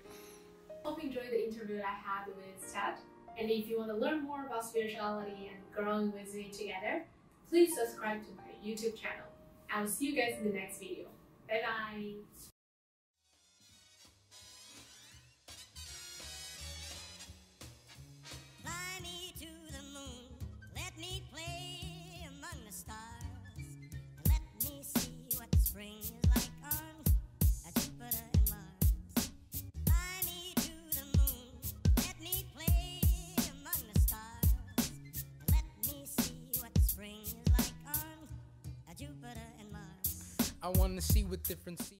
Hope you enjoyed the interview that I had with Ted. And if you want to learn more about spirituality and growing with me together, please subscribe to my YouTube channel. I will see you guys in the next video. Bye bye! Fly me to the moon, let me play among the stars, and let me see what spring is like on Jupiter and Mars. Fly me to the moon, let me play among the stars, and let me see what spring is like on Jupiter and Mars. I wanna see what different